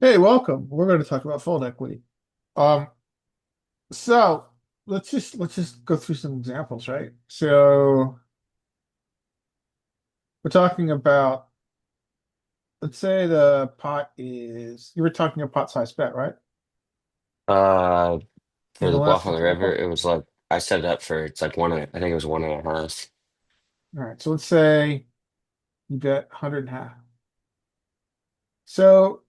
Hey, welcome. We're going to talk about fold equity. Um, so let's just go through some examples, right? So we're talking about, let's say the pot is, you were talking a pot size bet, right? Uh, For for the the last bluff on the river, example. it was like I set it up for it's like I think it was 1.5. All right. So let's say you bet 100 and a half. So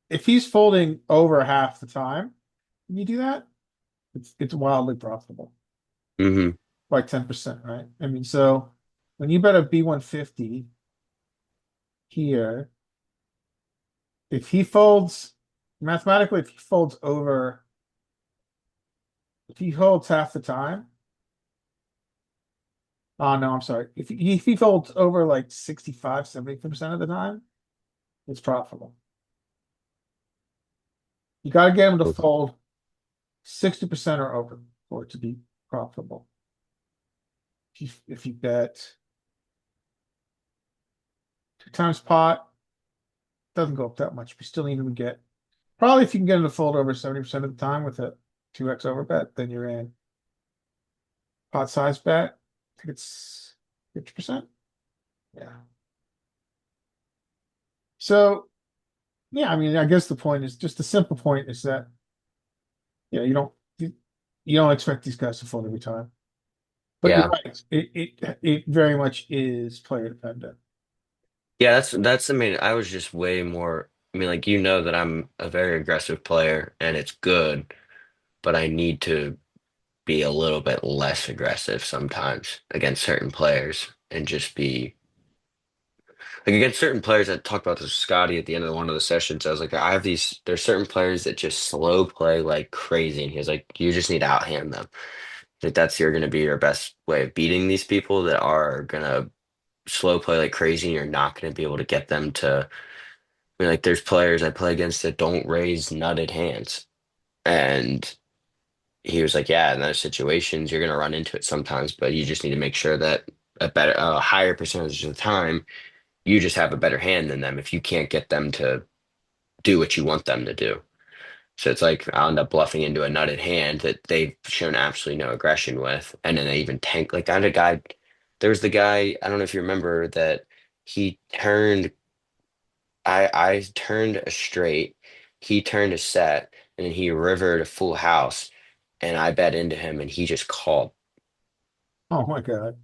if he's folding over half the time, you do that, it's wildly profitable, Mm-hmm. like 10%, right? I mean, so when you bet a B150 here, if he folds, mathematically, if he holds half the time, oh no, I'm sorry. If he folds over like 65, 70% of the time, it's profitable. You got to get him to fold 60% or over for it to be profitable. If you bet two times pot, doesn't go up that much. You still need him to get, probably if you can get him to fold over 70% of the time with a 2x over bet, then you're in. Pot size bet, I think it's 50%. Yeah. So yeah, I mean, I guess the point is just the simple point is that you don't expect these guys to fold every time. But you're Yeah. right. It very much is player dependent. Yeah, that's I mean, I was just way more I mean, like that I'm a very aggressive player and it's good, but I need to be a little bit less aggressive sometimes against certain players and just be like against certain players. I talked about this with Scotty at the end of one of the sessions. I was like, there's certain players that just slow play like crazy, and he was like, you just need to outhand them. That that's you're going to be your best way of beating these people that are going to slow play like crazy, and you're not going to be able to get them to. I mean, like there's players I play against that don't raise nutted hands, and he was like, yeah, in those situations you're going to run into it sometimes, but you just need to make sure that a higher percentage of the time you just have a better hand than them if you can't get them to do what you want them to do. So it's like I'll end up bluffing into a nutted hand that they've shown absolutely no aggression with. And then they even tank. Like I had a guy, there was the guy, I don't know if you remember that he turned, I turned a straight, he turned a set, and then he rivered a full house. And I bet into him and he just called. Oh my God.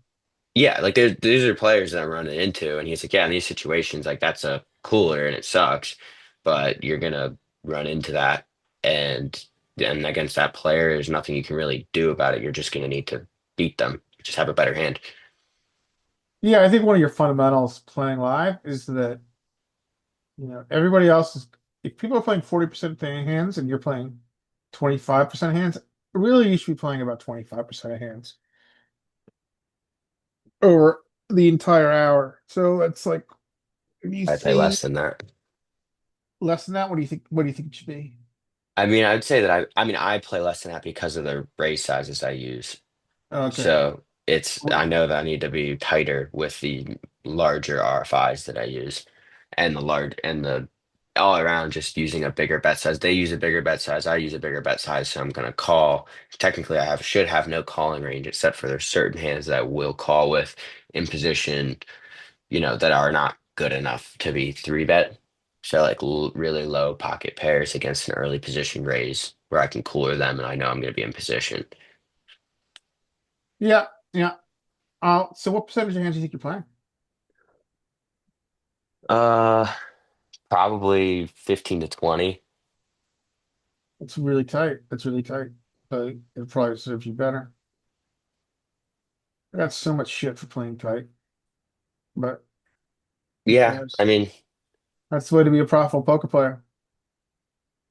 Yeah, like these are players that I'm running into, and he's like, yeah, in these situations, like that's a cooler and it sucks, but you're gonna run into that, and then against that player, there's nothing you can really do about it. You're just gonna need to beat them, just have a better hand. Yeah, I think one of your fundamentals playing live is that, everybody else is, if people are playing 40% of hands and you're playing 25% of hands, really you should be playing about 25% of hands over the entire hour. So it's like, if you I play see less than that. less than that, what do you think it should be? I mean, I'd say that I mean, I play less than that because of the race sizes I use. Okay. So I know that I need to be tighter with the larger RFIs that I use and the all around just using a bigger bet size. They use a bigger bet size. I use a bigger bet size. So I'm going to call. Technically, should have no calling range except for there's certain hands that I will call with in position, that are not good enough to be three bet. So like really low pocket pairs against an early position raise where I can cooler them and I know I'm going to be in position. Yeah, yeah. So what percentage of hands do you think you're playing? Uh, Probably 15 to 20. It's really tight. It's really tight. But it probably serves you better. I got so much shit for playing tight, but who Yeah, I cares? mean, That's the way to be a profitable poker player.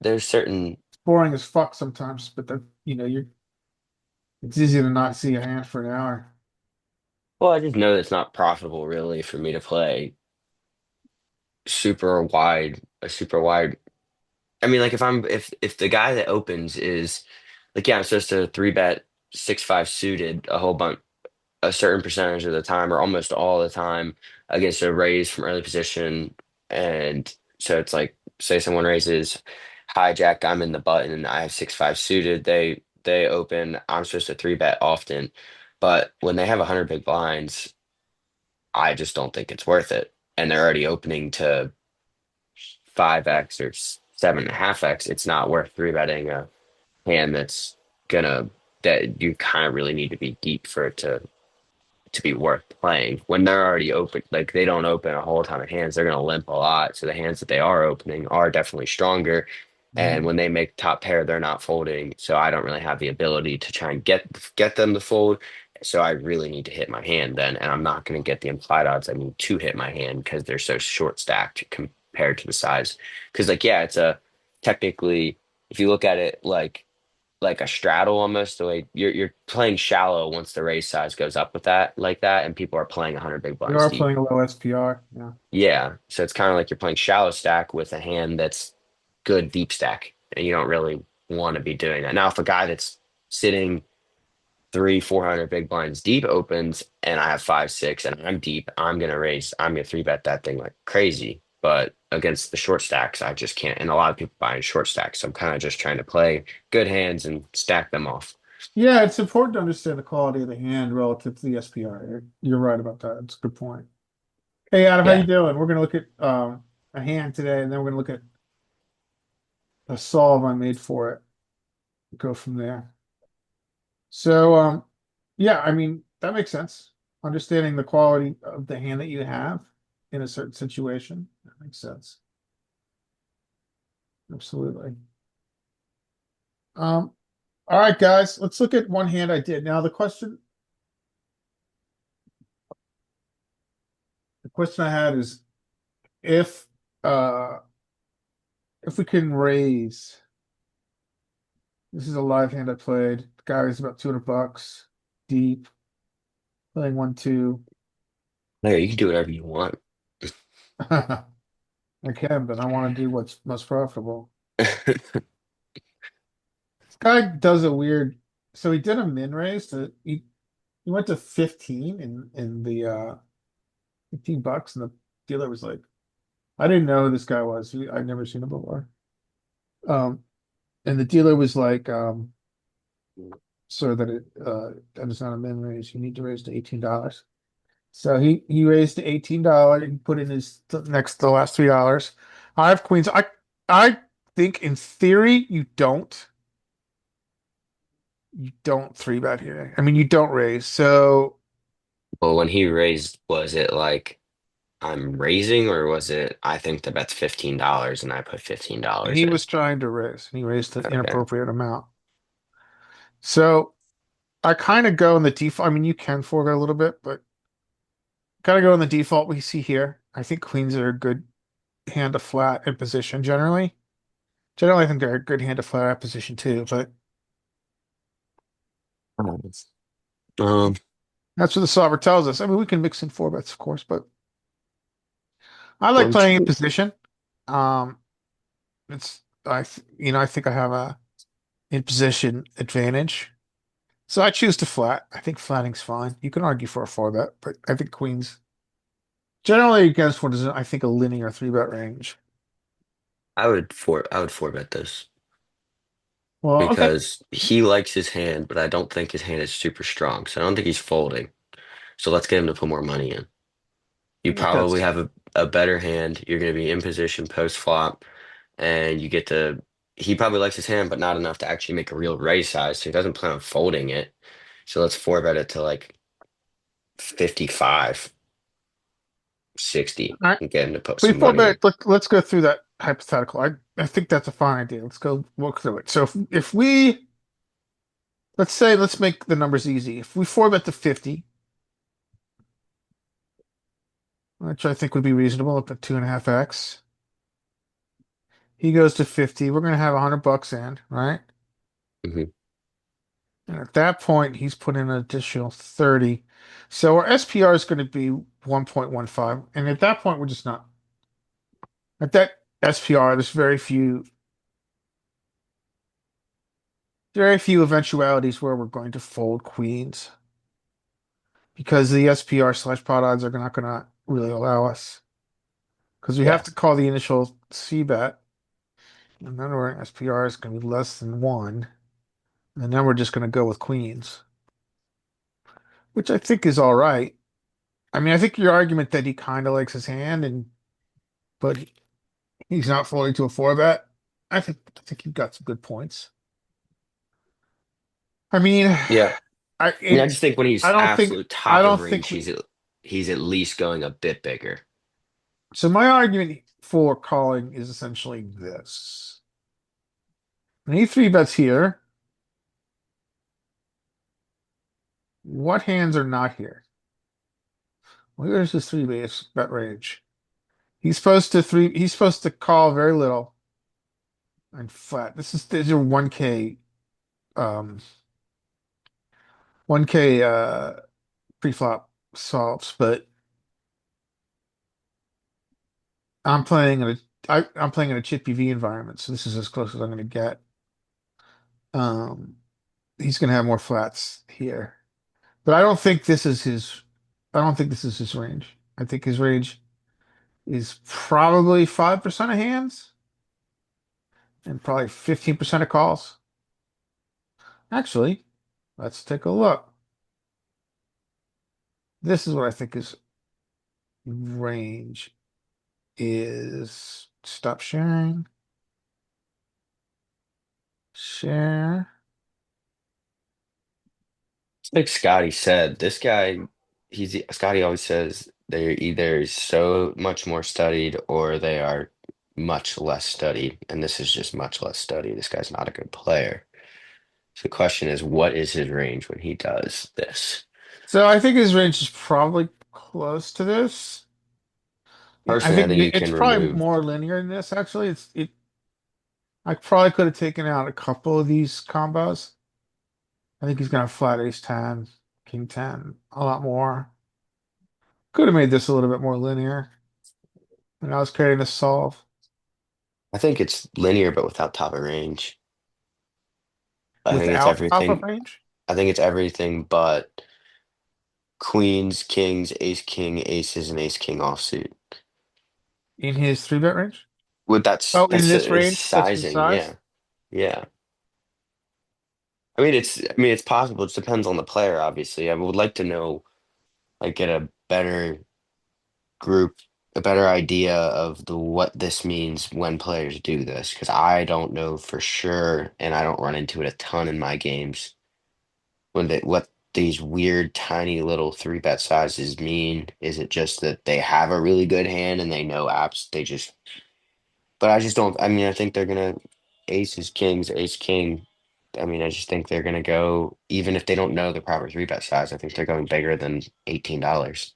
there's certain, It's boring as fuck sometimes, but it's easy to not see a hand for an hour. well, I just know it's not profitable really for me to play super wide. I mean, like if the guy that opens is like, yeah, I'm supposed to three bet 6-5 suited a whole bunch, a certain percentage of the time or almost all the time against a raise from early position. And So it's like, say someone raises hijack, I'm in the button, and I have 6-5 suited. They open. I'm supposed to three bet often, but when they have 100 big blinds, I just don't think it's worth it. And they're already opening to 5x or 7.5x. It's not worth three betting a hand gonna that you kind of really need to be deep for it to be worth playing when they're already open. Like they don't open a whole ton of hands, they're going to limp a lot. So the hands that they are opening are definitely stronger. And Mhm. when they make top pair, they're not folding. So I don't really have the ability to try and get them to fold. So I really need to hit my hand then, and I'm not going to get the implied odds I need to hit my hand because they're so short stacked compared to the size. Because like yeah, it's a technically if you look at it like a straddle almost the way you're playing shallow once the raise size goes up with that like that and people are playing 100 big You blinds are deep. playing a low SPR. Yeah. Yeah, so it's kind of like you're playing shallow stack with a hand that's good deep stack and you don't really want to be doing that. Now if a guy that's sitting 300-400 big blinds deep opens and I have 5-6 and I'm deep, I'm gonna three bet that thing like crazy. But against the short stacks, I just can't. And a lot of people buying short stacks. So I'm kind of just trying to play good hands and stack them off. Yeah, it's important to understand the quality of the hand relative to the SPR. You're right about that. It's a good point. Hey Adam, how you Yeah. doing? We're gonna look at a hand today, and then we're gonna look at a solve I made for it. Go from there. So yeah, I mean that makes sense. Understanding the quality of the hand that you have in a certain situation. That makes sense. Absolutely. Um, all right, guys, let's look at one hand I did. Now the question I had is if uh if we can raise, this is a live hand I played. The guy was about 200 bucks deep, playing 1-2. No, you can do whatever you want. I can, but I want to do what's most profitable. This guy does a weird, so he did a min raise he went to 15 in the 15 bucks, and the dealer was like, I didn't know who this guy was. I'd never seen him before. Um, and the dealer was like, so that is not a min raise. You need to raise to $18. So he raised to $18. He put in his the last $3. I have queens. I think in theory you don't three bet here. I mean you don't raise. So Well, when he raised, was it like I'm raising or was it I think the bet's $15 and I put $15 he in? was trying to raise, and he raised an Okay. inappropriate amount. So I kind of go in the default. I mean, you can forego a little bit, but gotta go in the default we see here. I think queens are a good hand to flat in position generally. Generally, I think they're a good hand to flat at position too, but Um, that's what the solver tells us. I mean, we can mix in four bets, of course, but I like well, playing in position. Um, I think I have a in position advantage. So I choose to flat. I think flatting's fine. You can argue for a four bet, but I think queens generally against what is, I think, a linear three bet range. I would four bet this Well, okay. because he likes his hand, but I don't think his hand is super strong. So I don't think he's folding. So let's get him to put more money in. I You think probably that's have a better hand. You're going to be in position post flop, and you get to. He probably likes his hand, but not enough to actually make a real raise size. So he doesn't plan on folding it. So let's four bet it to like 55, 60, all right. and get him to put some Before money in. bet, let's go through that hypothetical. I think that's a fine idea. Let's go walk through it. So if we let's make the numbers easy. If we four bet to 50, which I think would be reasonable up at 2.5x, he goes to 50. We're gonna have 100 bucks in, right? Mhm. And at that point, he's put in an additional 30. So our SPR is going to be 1.15. And at that point, we're just not at that SPR, there's very few eventualities where we're going to fold queens because the SPR slash pot odds are not going to really allow us. because we have Yeah. to call the initial C bet, and then our SPR is going to be less than one, and then we're just going to go with queens, which I think is all right. I mean, I think your argument that he kind of likes his hand, and but he's not folding to a four bet. I think you've got some good points. I mean, Yeah. I I mean, I it just think when I he's don't think absolute I top of don't think range, he's at least going a bit bigger. so. My argument for calling is essentially this: when he three bets here, what hands are not here? Where's his three base bet range? He's supposed to call very little and flat. These are 1K 1K pre-flop solves, but I'm playing in I'm playing in a chippy V environment, so this is as close as I'm gonna get. Um he's gonna have more flats here. But I don't think this is his range. I think his range is probably 5% of hands and probably 15% of calls. Actually, let's take a look. This is what I think his range is. Stop sharing. Share. It's like Scotty said, this guy, Scotty always says they're either so much more studied or they are much less studied. And this is just much less studied. This guy's not a good player. So the question is, what is his range when he does this? So I think his range is probably close to this. I Personally, I think think you it's can probably remove, more linear than this, actually. I probably could have taken out a couple of these combos. I think he's gonna flat ace 10, king 10, a lot more. Could have made this a little bit more linear when I was creating this solve I think it's linear, but without top of range. I think it's without top of everything. range I think it's everything but queens, kings, ace, king, aces, and ace, king offsuit. in his three bet range. With Oh, in that's this it's range, that's his sizing, size. yeah. Yeah. I mean it's possible. It depends on the player, obviously. I would like to know, like get a better group, a better idea of the what this means when players do this, because I don't know for sure, and I don't run into it a ton in my games when they what these weird tiny little three bet sizes mean. Is it just that they have a really good hand and they know apps, they just but I just don't. I mean, I think they're gonna aces, kings, ace, king. I mean, I just think they're gonna go even if they don't know the proper three bet size. I think they're going bigger than $18.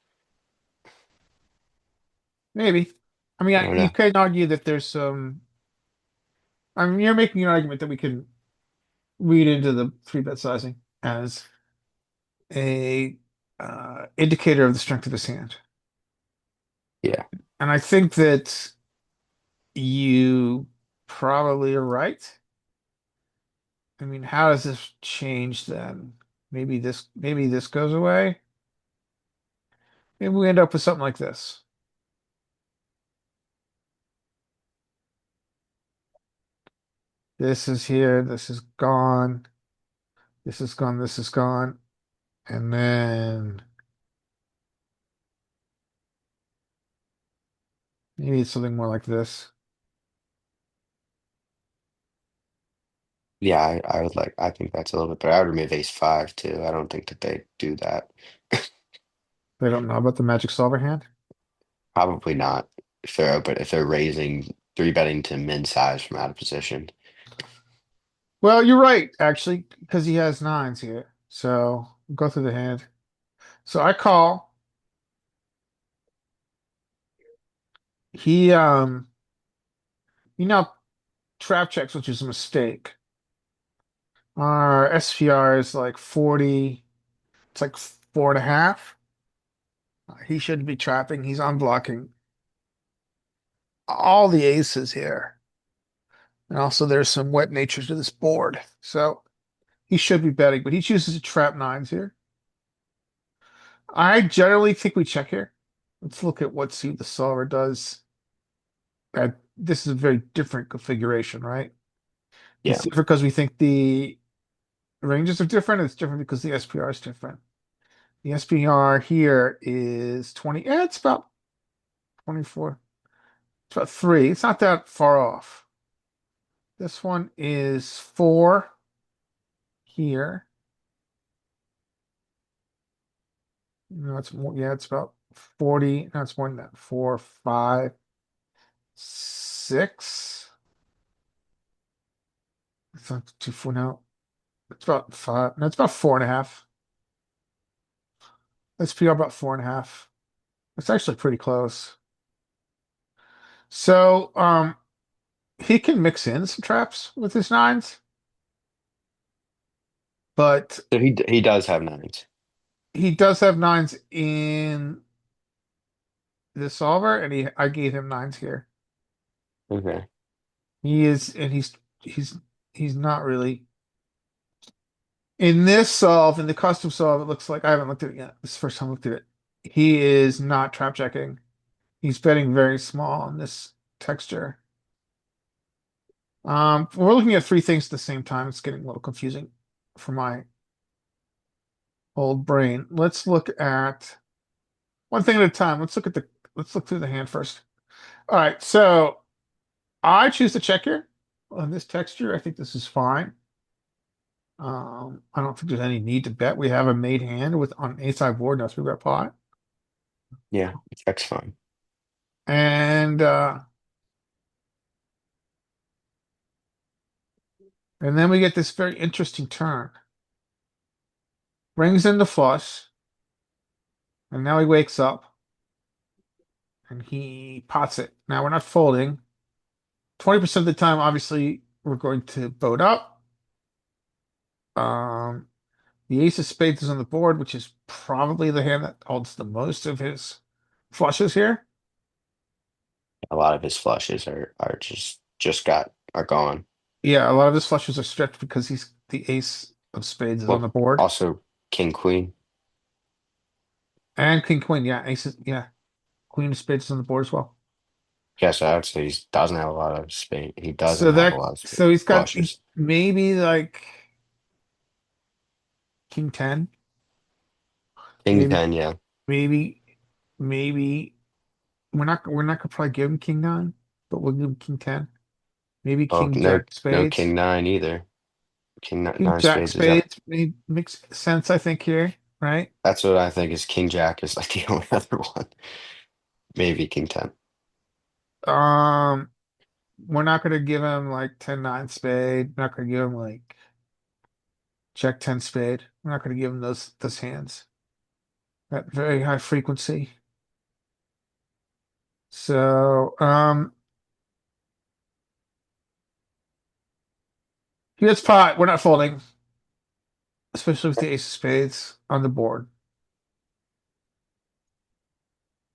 Maybe. I mean, I don't you know. can argue that there's some. I mean, you're making an argument that we can read into the three bet sizing as a indicator of the strength of his hand. Yeah, And I think that you probably are right. I mean, how does this change then? Maybe this goes away. Maybe we end up with something like this. This is here, this is gone, this is gone, this is gone. And then maybe it's something more like this. yeah. I would like. I think that's a little bit better. I would remove ace five too. I don't think that they do that. They don't know about the magic solver hand. Probably not if they're raising three betting to min size from out of position. Well, you're right, actually, because he has nines here. So go through the hand. So I call. He you know trap checks, which is a mistake. Our SPR is like 40. It's like 4.5. He shouldn't be trapping. He's unblocking all the aces here. And also there's some wet nature to this board. So he should be betting, but he chooses to trap nines here. I generally think we check here. Let's look at what see the solver does. this is a very different configuration, right? It's Yeah. different because we think the ranges are different. It's different because the SPR is different. The SPR here is 20. Yeah, it's about 24. It's about 3. It's not that far off. This one is 4 here. No, it's more. Yeah, it's about 40. No, it's more than that. 4, 5, 6. It's not too full now. It's about 5. No, it's about 4.5. SPR about 4.5. It's actually pretty close. So, he can mix in some traps with his nines, but So he does have nines. he does have nines in the solver, and I gave him nines here. Okay. He is, and he's not really in this solve, in the custom solve. It looks like I haven't looked at it yet. This is the first time I looked at it. He is not trap checking. He's betting very small on this texture. We're looking at three things at the same time. It's getting a little confusing for my old brain. Let's look at one thing at a time. Let's look through the hand first. All right, so I choose to check here on this texture. I think this is fine. I don't think there's any need to bet. We have a made hand with on an ace high board, no three bet pot. Yeah, that's fine. And and then we get this very interesting turn. Brings in the flush, and now he wakes up and he pots it. Now we're not folding. 20% of the time, obviously, we're going to boat up. Um, the ace of spades is on the board, which is probably the hand that holds the most of his flushes here. A lot of his flushes are are gone. Yeah, a lot of his flushes are stretched because he's the ace of spades is on Well, the board. also king queen. And king queen, yeah, aces, yeah. Queen of spades is on the board as well. Yes, I would say he doesn't have a lot of spade. He doesn't So have a lot of spade he's got flushes. maybe like king 10, King maybe, 10, yeah. maybe, maybe we're not gonna probably give him king 9, but we'll give him king 10. Maybe Oh, king no, jack no spades. king nine either. King Nine jack spades is up. spades makes sense, I think, here, right? That's what I think is king jack is like the only other one. Maybe king 10. Um, we're not gonna give him like 10-9 spade. We're not gonna give him like Jack 10 spade. We're not going to give him those hands at very high frequency. So, he gets pot. We're not folding, especially with the ace of spades on the board.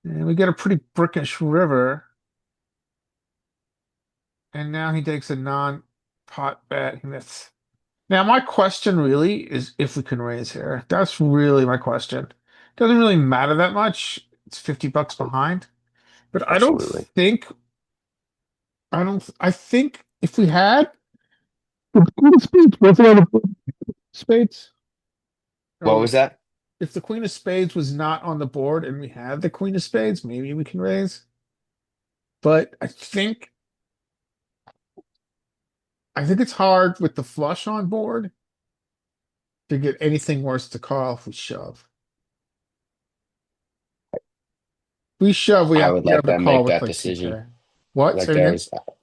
And we get a pretty brickish river. And now he takes a non-pot bet. He missed. Now, my question really is if we can raise here. That's really my question. Doesn't really matter that much. It's 50 bucks behind. But Absolutely. I think if we had the queen of spades, both of the spades, What or was that? if the queen of spades was not on the board and we had the queen of spades, maybe we can raise. But I think it's hard with the flush on board to get anything worse to call if we shove. If we shove, we I have to would be able let to them call make with that like decision. 2K. What? Like Say it again?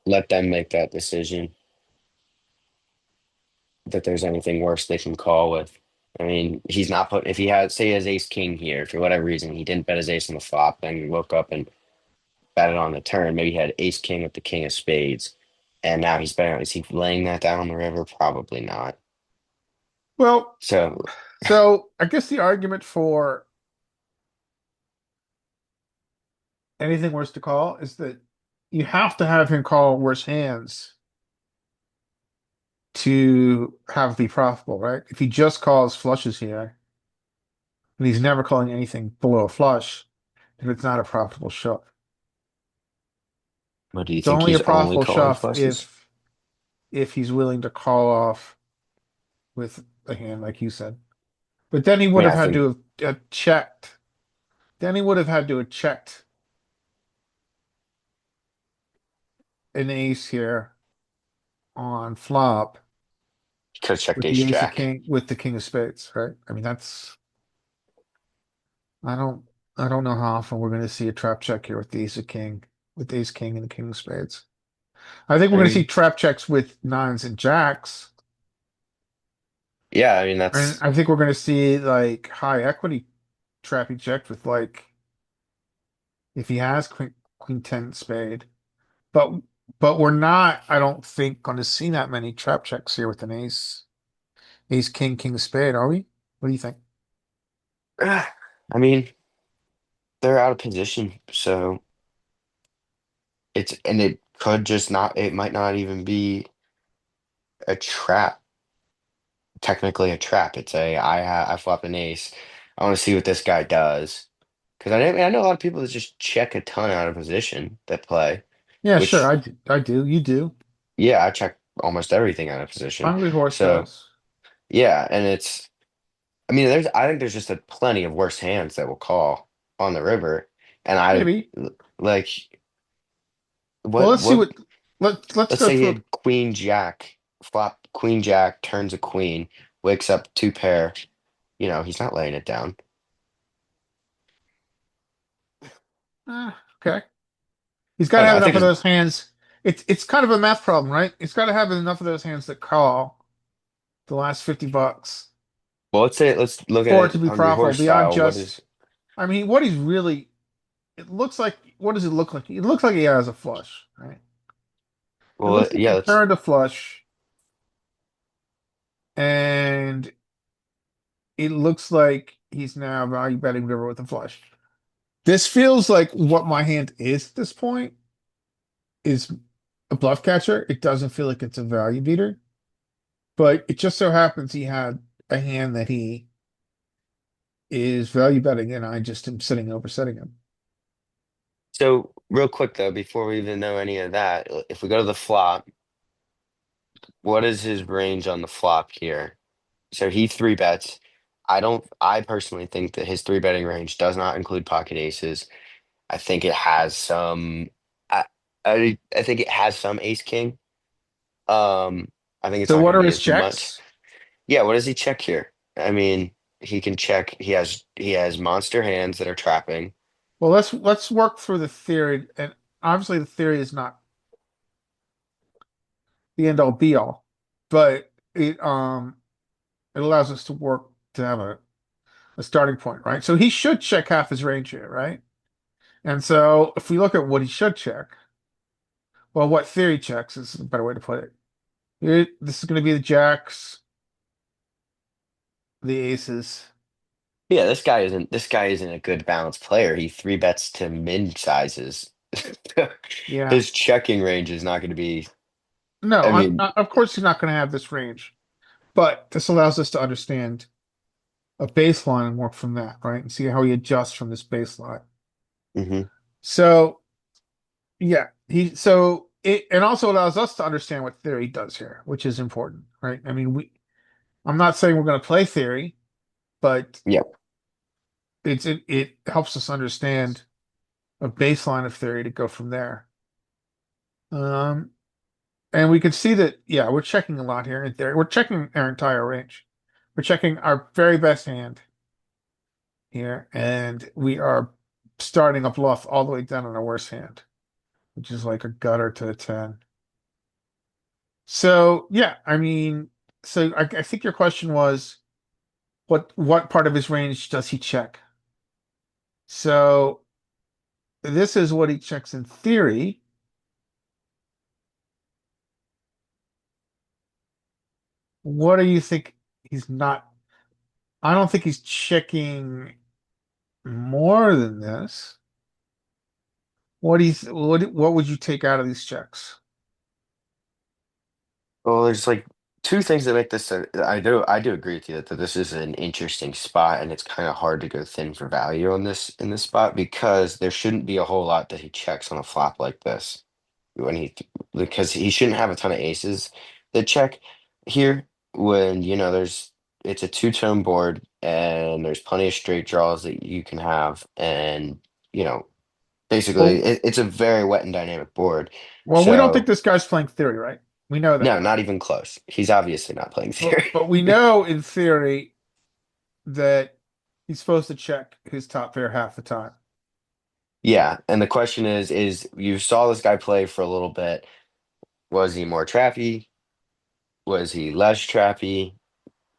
let them make that decision that there's anything worse they can call with. I mean, he's not put if he had say he has ace king here for whatever reason he didn't bet his ace on the flop, then he woke up and bet it on the turn. Maybe he had ace king with the king of spades, and now he's betting. Is he laying that down on the river? Probably not. Well, So so I guess the argument for anything worse to call is that you have to have him call worse hands to have it be profitable, right? If he just calls flushes here, and he's never calling anything below a flush, then it's not a profitable shot. What do you It's think only a he's only profitable calling shove flushes? if he's willing to call off with a hand like you said. But then he I would mean, have I had think, to have checked. Then he would have had to have checked an ace here on flop he could have checked with the ace ace of jack. king with the king of spades, right? I mean, that's I don't I don't know how often we're going to see a trap check here with the ace of king, with ace king and the king of spades. I think we're I going to see mean, trap checks with nines and jacks. yeah, I mean, And that's, I think we're going to see like high equity trappy checked with like if he has queen 10 spade. But we're not, I don't think, going to see that many trap checks here with an ace king king spade, are we? What do you think? I mean, they're out of position. So and it could just not, it might not even be a trap, technically a trap. It's I flop an ace. I want to see what this guy does. Because I know a lot of people that just check a ton out of position that play, Yeah, sure, which, I do, you do. yeah, I check almost everything out of position. Hungry Horse So, does. yeah, and I mean, I think there's just a plenty of worse hands that will call on the river. And Maybe. like, Well, what, let's see what, what let's let's go say he through. had queen jack, flop queen jack, turns a queen, wakes up two pair, he's not laying it down. Okay. He's got I to don't know. have I enough think of it's, those hands. It's kind of a math problem, right? He's got to have enough of those hands that call the last 50 bucks well, let's look at for it it to be Hungry profitable Horse beyond style. just, I mean, what he's really, it looks like, what does it look like? It looks like he has a flush, right? It Well, looks like yeah, he let's, turned a flush and it looks like he's now value betting river with a flush. This feels like what my hand is at this point is a bluff catcher. It doesn't feel like it's a value beater, but it just so happens he had a hand that he is value betting and I just am sitting over setting him. so real quick though, before we even know any of that, if we go to the flop, what is his range on the flop here? So he three bets. I personally think that his three betting range does not include pocket aces. I think it has some, I, I think it has some ace king. Um, I think it's So not what going to are be his as much. checks? Yeah, what does he check here? I mean, he can check. He has monster hands that are trapping. Well, let's work through the theory, and obviously the theory is not the end all be all, but it allows us to work to have a starting point, right? So he should check half his range here, right? And so if we look at what he should check, well, what theory checks is a better way to put it. This is going to be the jacks, the aces. Yeah, this guy isn't a good balanced player. He three bets to min sizes. Yeah. His checking range is not going to be. No, I mean, of course he's not going to have this range, but this allows us to understand a baseline and work from that, right? And see how he adjusts from this baseline. mhm. So yeah, so it and also allows us to understand what theory does here, which is important, right? I mean, I'm not saying we're going to play theory, but Yeah. it helps us understand a baseline of theory to go from there. Um, and we can see that, yeah, we're checking a lot here in theory. We're checking our entire range. We're checking our very best hand here, and we are starting a bluff all the way down on our worst hand, which is like a gutter to a 10. So yeah, I mean, so I think your question was what part of his range does he check? So this is what he checks in theory. What do you think he's not? I don't think he's checking more than this. What do you what would you take out of these checks? Well, there's like two things that make this. I do agree with you that this is an interesting spot, and it's kind of hard to go thin for value on this in this spot because there shouldn't be a whole lot that he checks on a flop like this. when he because he shouldn't have a ton of aces that check here when there's it's a two-tone board and there's plenty of straight draws that you can have and you know basically Well, it's a very wet and dynamic board. well, we don't think So this guy's playing theory, right? We know that, no, right? not even close. He's obviously not playing theory. But we know in theory that he's supposed to check his top pair half the time. Yeah, and the question is you saw this guy play for a little bit. Was he more trappy? Was he less trappy?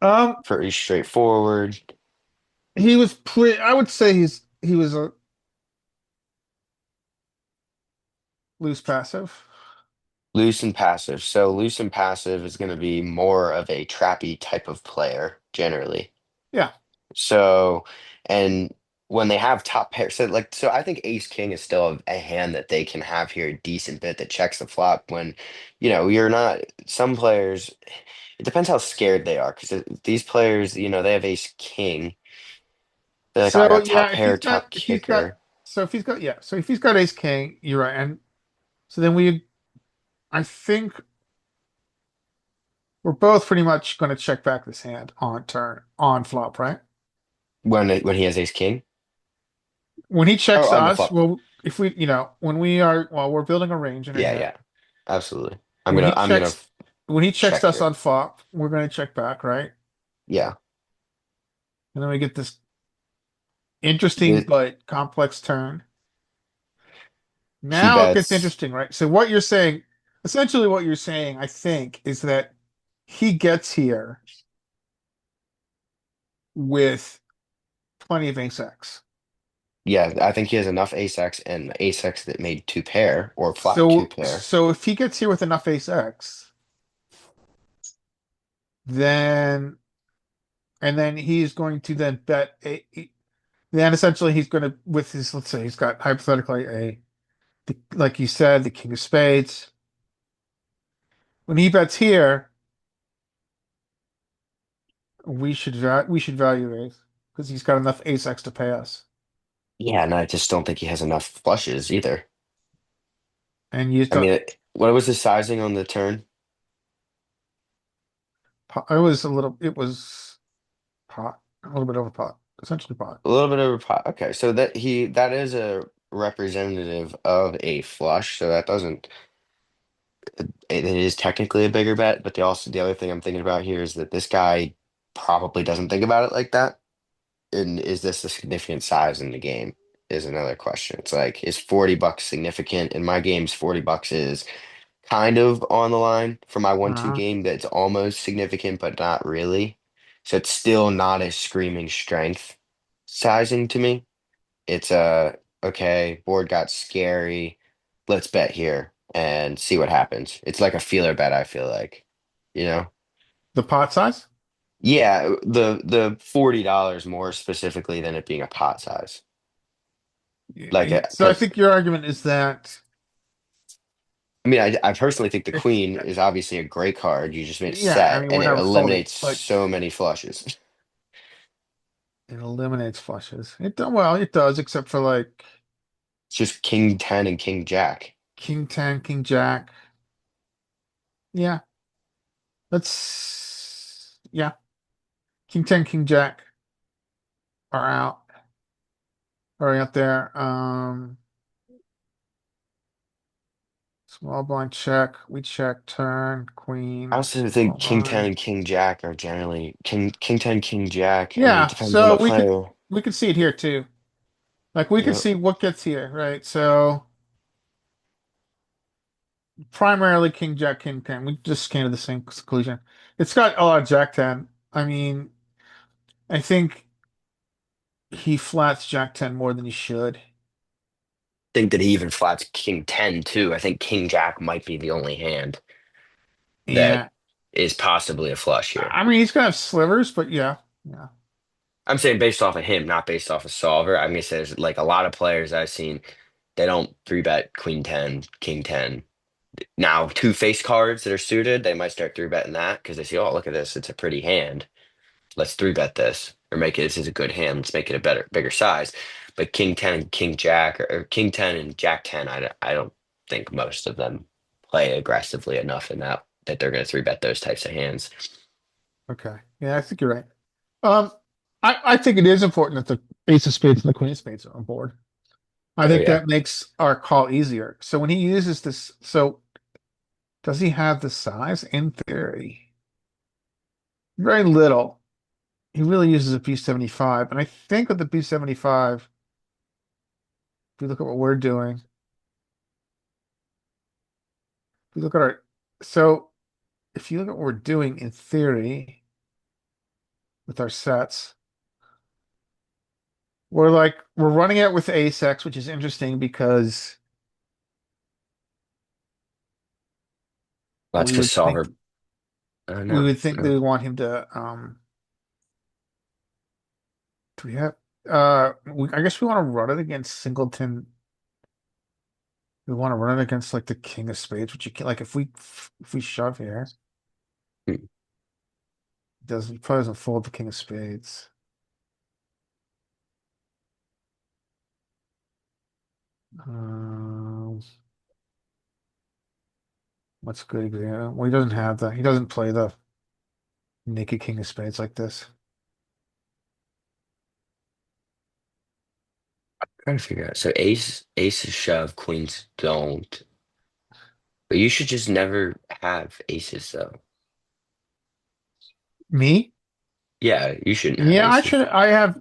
Um, Pretty straightforward. he was pretty. I would say he was a loose passive. Loose and passive. So loose and passive is going to be more of a trappy type of player generally. Yeah. So, and when they have top pair, so I think Ace King is still a hand that they can have here a decent bit that checks the flop when, you're not, some players, it depends how scared they are because these players, they have Ace King. They're like, oh, I So got yeah, top pair, top kicker. so if he's got ace king, you're right. And so then I think we're both pretty much going to check back this hand on turn on flop, right? When he has Ace King. When he Oh, checks on the us, flop. well, if we, when we are while we're building a range in our Yeah, head, yeah, absolutely. I'm when gonna he I'm gonna checks when he checks check us here. on flop, we're going to check back, right? Yeah. And then we get this interesting The, but complex turn. he Now it gets bets. interesting, right? So what you're saying, essentially what you're saying, I think, is that he gets here with plenty of ace X. Yeah, I think he has enough ace X and ace X that made two pair or flop two So pair. so if he gets here with enough ace X, then and then he's going to then bet then essentially he's going to with his, let's say he's got hypothetically like you said, the king of spades. When he bets here, we should value ace because he's got enough ace X to pay us. Yeah, and I just don't think he has enough flushes either. And you just I don't. mean, what was the sizing on the turn? It was a little. It was pot, a little bit over pot, essentially pot. A little bit over pot. Okay, so that is a representative of a flush, so that doesn't it is technically a bigger bet, but the other thing I'm thinking about here is that this guy probably doesn't think about it like that. And is this a significant size in the game? Is another question. It's like, is $40 significant? In my games, $40 is kind of on the line for my 1-2 Uh, game that's almost significant, but not really. So it's still not a screaming strength sizing to me. It's okay, board got scary. Let's bet here and see what happens. It's like a feeler bet, I feel like. You know? the pot size. Yeah, the $40 more specifically than it being a pot size. Like, So I because think your argument is that I mean, I personally think the if queen is obviously a great card. You just made a yeah, I set, mean and we're it never folding, eliminates but so many flushes. it eliminates flushes. Well, it does, except for like It's just king 10 and king jack. king 10, king jack. Yeah, yeah, king 10, king jack are out, are out there. Small blind check. We check turn, I queen, also small think king 10 blind. and king jack are generally king 10, king jack. I mean, it Yeah, depends on the so player. we could see it here too. Like we could Yep. see what gets here, right? So primarily king jack, king 10. We just came to the same conclusion. It's got a lot of jack 10. I mean, I think he flats jack 10 more than he should. Think that he even flats king 10 too. I think king jack might be the only hand that Yeah. is possibly a flush here. I mean, he's gonna have slivers, but yeah. Yeah. I'm saying based off of him, not based off of solver. I'm gonna say there's like a lot of players I've seen, they don't three bet queen 10, king 10. Now, two face cards that are suited, they might start three betting that because they see, oh, look at this, it's a pretty hand. Let's three bet this or make it. This is a good hand. Let's make it a bigger size. But king 10 and king jack or king 10 and jack 10, I don't. think most of them play aggressively enough in that they're going to three bet those types of hands. Okay. Yeah, I think you're right. Um, I think it is important that the ace of spades and the queen of spades are on board. I Oh think yeah, that makes our call easier. So when he uses this, so does he have the size? In theory, very little. He really uses a B75, and I think with the B75, if you look at what we're doing, if you look at our, so if you look at what we're doing in theory with our sets, we're running it with ace X, which is interesting because that's we because would think solver. No, that no. we want him to do we have I guess we want to run it against singleton. We want to run it against like the king of spades, which you can like if we shove here, Hmm. he probably doesn't fold the king of spades. Um, what's a good example? Well, he doesn't have he doesn't play the naked king of spades like this. Trying to figure out. So aces shove, queens don't. But you should just never have aces though. Me? Yeah, you shouldn't have Yeah, aces.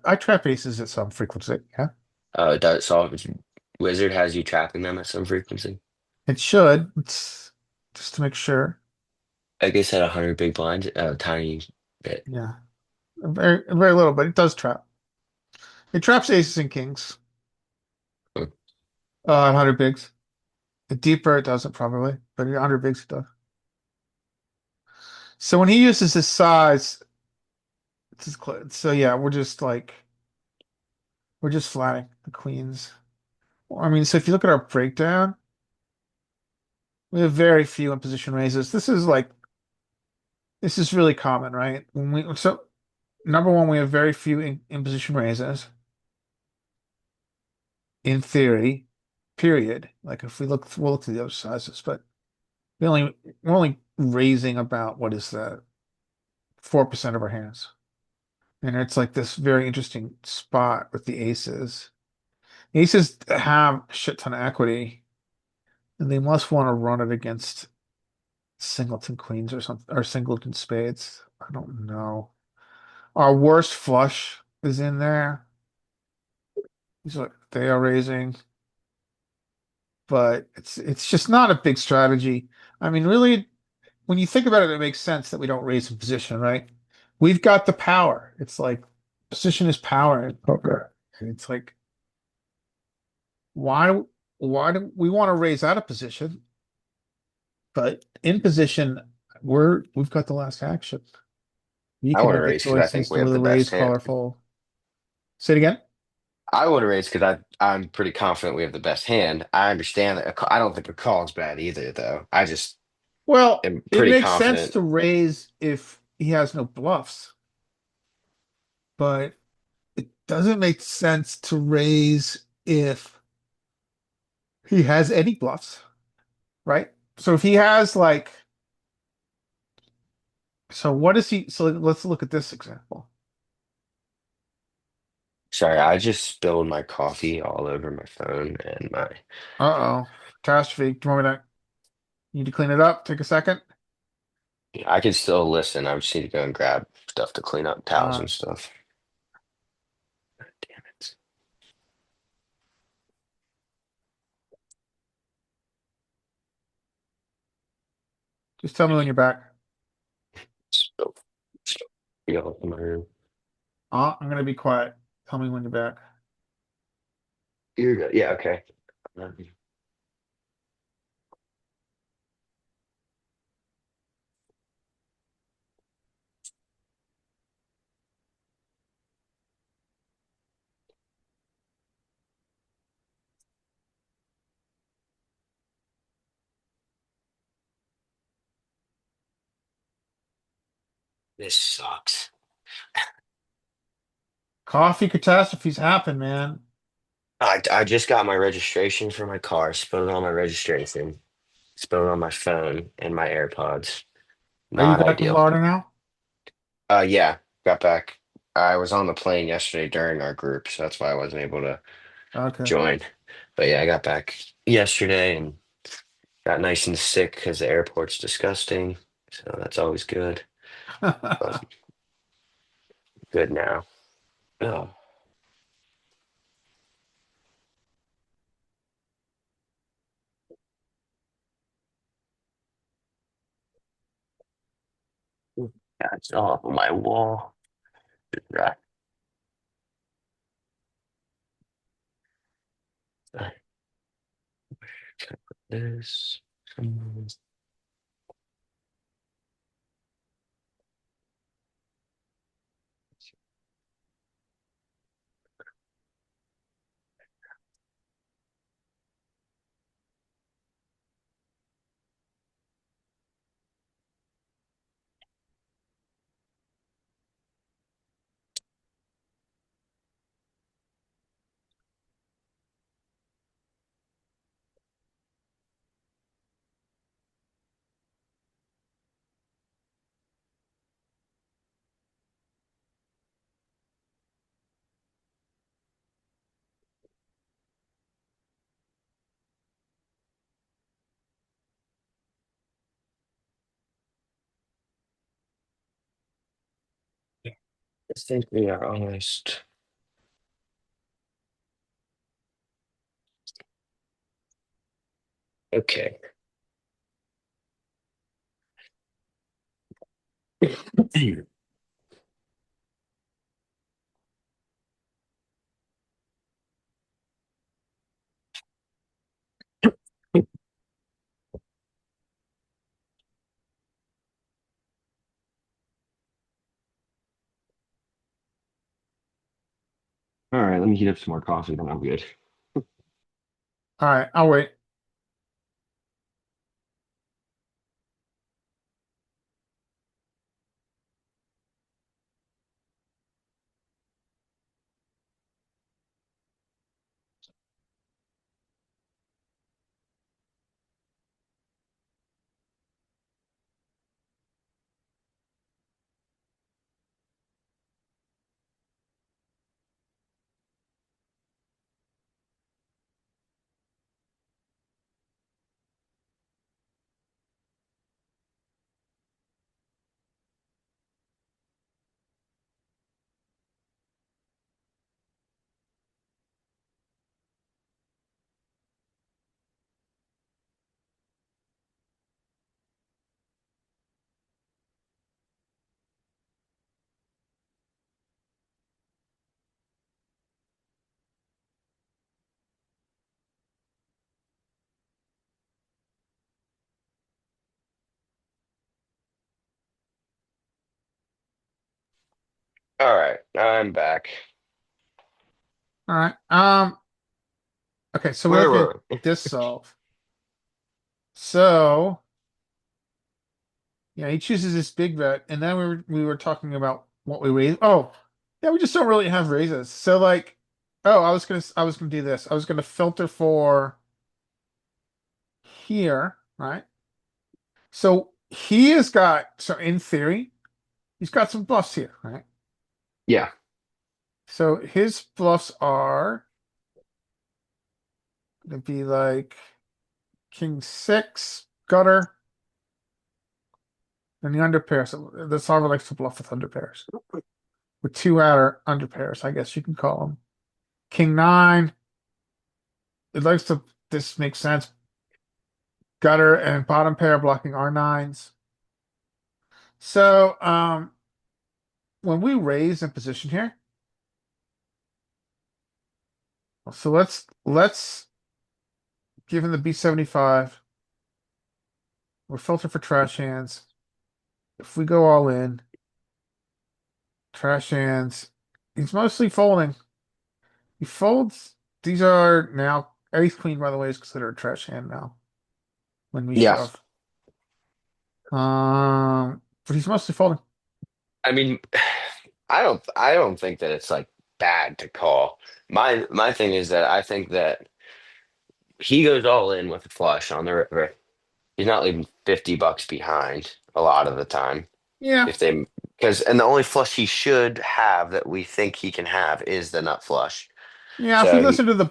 I trap aces at some frequency. Yeah. Oh, it does solve. Wizard has you trapping them at some frequency. It should. It's just to make sure. I guess at 100 big blinds, a tiny bit. Yeah. Very little, but it does trap. It traps aces and kings. Hmm. 100 bigs. The deeper it doesn't probably, but at 100 bigs it does. So when he uses this size, so yeah, we're just flatting the queens. I mean, so if you look at our breakdown, we have very few in position raises. This is really common, right? So number one, we have very few in position raises in theory, period. Like if we'll look at the other sizes, but we're only raising about what is that 4% of our hands. And it's like this very interesting spot with the aces. Aces have a shit ton of equity, and they must want to run it against singleton queens or something, or singleton spades. I don't know. Our worst flush is in there. He's like they are raising, but it's just not a big strategy. I mean, really, when you think about it, it makes sense that we don't raise in position, right? We've got the power. It's like position is power in poker. And it's like, why why do we want to raise out of position? But in position, we've got the last action. You I can want to make the raise because I choice think as we to have whether the best raise, call, hand. or fold. Say it again. I want to raise because I'm pretty confident we have the best hand. I understand that I don't think a call is bad either, though. I just Well, am it pretty makes sense confident. to raise if he has no bluffs, but it doesn't make sense to raise if he has any bluffs, right? So if he has like, so what is he? So let's look at this example. Sorry, I just spilled my coffee all over my phone and my. Uh-oh. Catastrophe. Do you want me to, need to clean it up? Take a second. I can still listen. I just need to go and grab stuff to clean up towels Uh, and stuff. Damn it. just tell me when you're back. Spill, spill tea all over my room. I'm gonna be quiet. Tell me when you're back. You're good. Yeah, okay. This sucks. Coffee catastrophes happen, man. I just got my registration for my car, spilled it on my registration, spilled it on my phone and my AirPods. Are you Not back in ideal. Florida now? Yeah, got back. I was on the plane yesterday during our group, so that's why I wasn't able to Okay. join. But yeah, I got back yesterday and got nice and sick because the airport's disgusting. So that's always good. But good now. Oh, that's off of my wall. Right. This. I think we are almost okay. All right, let me heat up some more coffee, then I'm good. All right, I'll wait. All right, I'm back. All right. Okay, so we're Where looking at were we? this solve. So, yeah, he chooses this big bet, and then we were talking about what we raise. Oh, yeah, we just don't really have raises. So like, oh, I was gonna do this. I was gonna filter for here, right? So he has got, so in theory, he's got some bluffs here, right? Yeah, So his bluffs are gonna be like king six, gutter, and the under pair. So the solver likes to bluff with under pairs. With two outer under pairs, I guess you can call them. King nine, it likes to, this makes sense. Gutter and bottom pair blocking R9s. So when we raise in position here, so let's give him the B75. We're filter for trash hands. If we go all in, trash hands, he's mostly folding. He folds. These are now ace queen, by the way, is considered a trash hand now when we yeah. shove. But he's mostly folding. I mean, I don't think that it's like bad to call. My thing is that I think that he goes all in with a flush on the river. He's not leaving $50 behind a lot of the time. Yeah, If they because and the only flush he should have that we think he can have is the nut flush. yeah. If we So he listen to the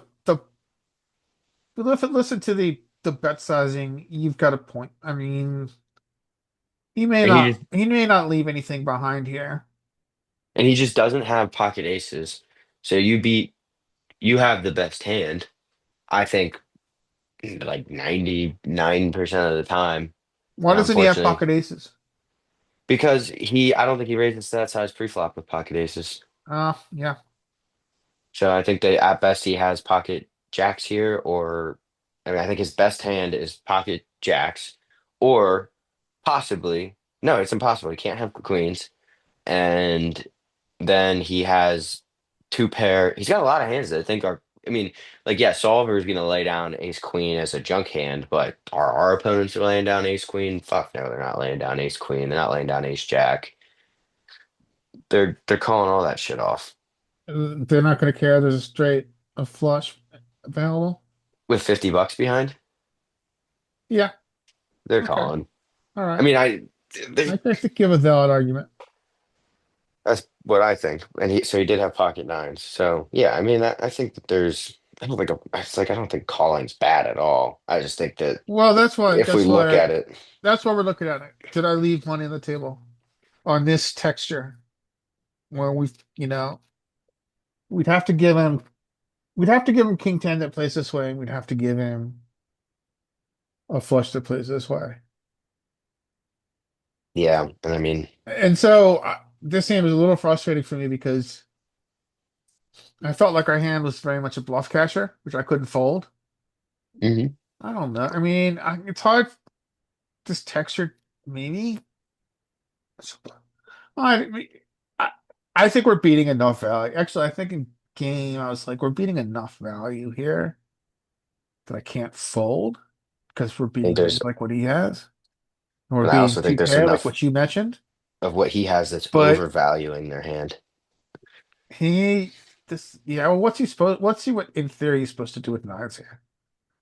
listen to the bet sizing, you've got a point. I mean, and he just he may not leave anything behind here. and he just doesn't have pocket aces. So you have the best hand, I think, like 99% of the time. Why And doesn't he have unfortunately, pocket aces? because I don't think he raises to that size preflop with pocket aces. Yeah. So I think that at best he has pocket jacks here, or I mean, I think his best hand is pocket jacks, or possibly no, it's impossible. He can't have queens, and then he has two pair. He's got a lot of hands that I think are. I mean, like yeah, Solver is going to lay down ace queen as a junk hand, but are our opponents laying down ace queen? Fuck no, they're not laying down ace queen. They're not laying down ace jack. They're calling all that shit off They're not going to care. There's a flush available. with $50 behind. Yeah. They're Okay. calling. All I right. mean, I they, think to give a valid argument. that's what I think. And he did have pocket nines. So yeah, I mean, I think that I don't think, it's like, I don't think calling's bad at all. I just think that Well, if we look at it, that's why we're looking at it. Did I leave money on the table on this texture where we'd have to give him we'd have to give him king 10 that plays this way, and we'd have to give him a flush that plays this way. yeah. And I mean, And so this hand was a little frustrating for me because I felt like our hand was very much a bluff catcher, which I couldn't fold. mhm. I don't know. I mean, it's hard. This texture, maybe. I, I I think we're beating enough value. Actually, I think in game, I was like, we're beating enough value here that I can't fold because we're I think beating maybe there's, like what he has. And we're and I beating also think two there's pair, like enough what you mentioned. of what he has that's But overvaluing their hand. he, yeah, well, what's he, what in theory he's supposed to do with nines here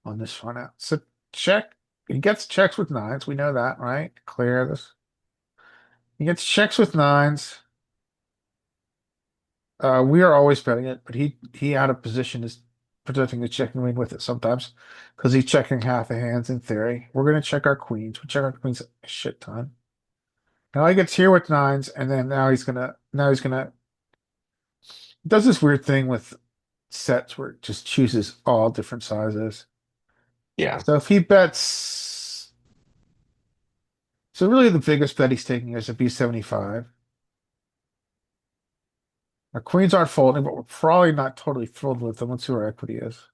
on this front out? So check. He gets checks with nines. We know that, right? Clear this. He gets checks with nines. We are always betting it, but he out of position is protecting the checking wing with it sometimes because he's checking half the hands in theory. We're gonna check our queens. We check our queens a shit ton. Now he gets here with nines, and then now he's gonna does this weird thing with sets where it just chooses all different sizes. Yeah. So if he bets, so really the biggest bet he's taking is a B75. Our queens aren't folding, but we're probably not totally thrilled with them. Let's see where our equity is.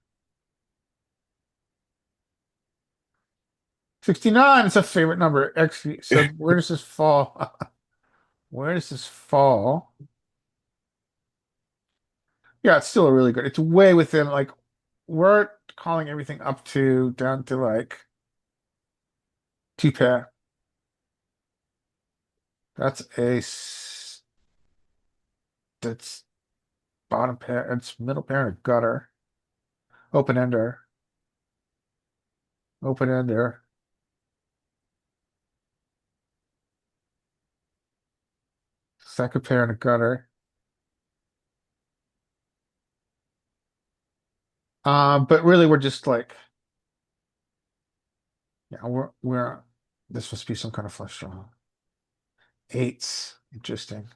69 is a favorite number. Actually, so where does this fall? Where does this fall? Yeah, it's still a really good. It's way within like we're calling everything up to down to like two pair. That's that's bottom pair. It's middle pair and a gutter. Open ender. Open ender. Second pair and a gutter. But really we're just like yeah, we're this must be some kind of flush draw. Eights. Interesting.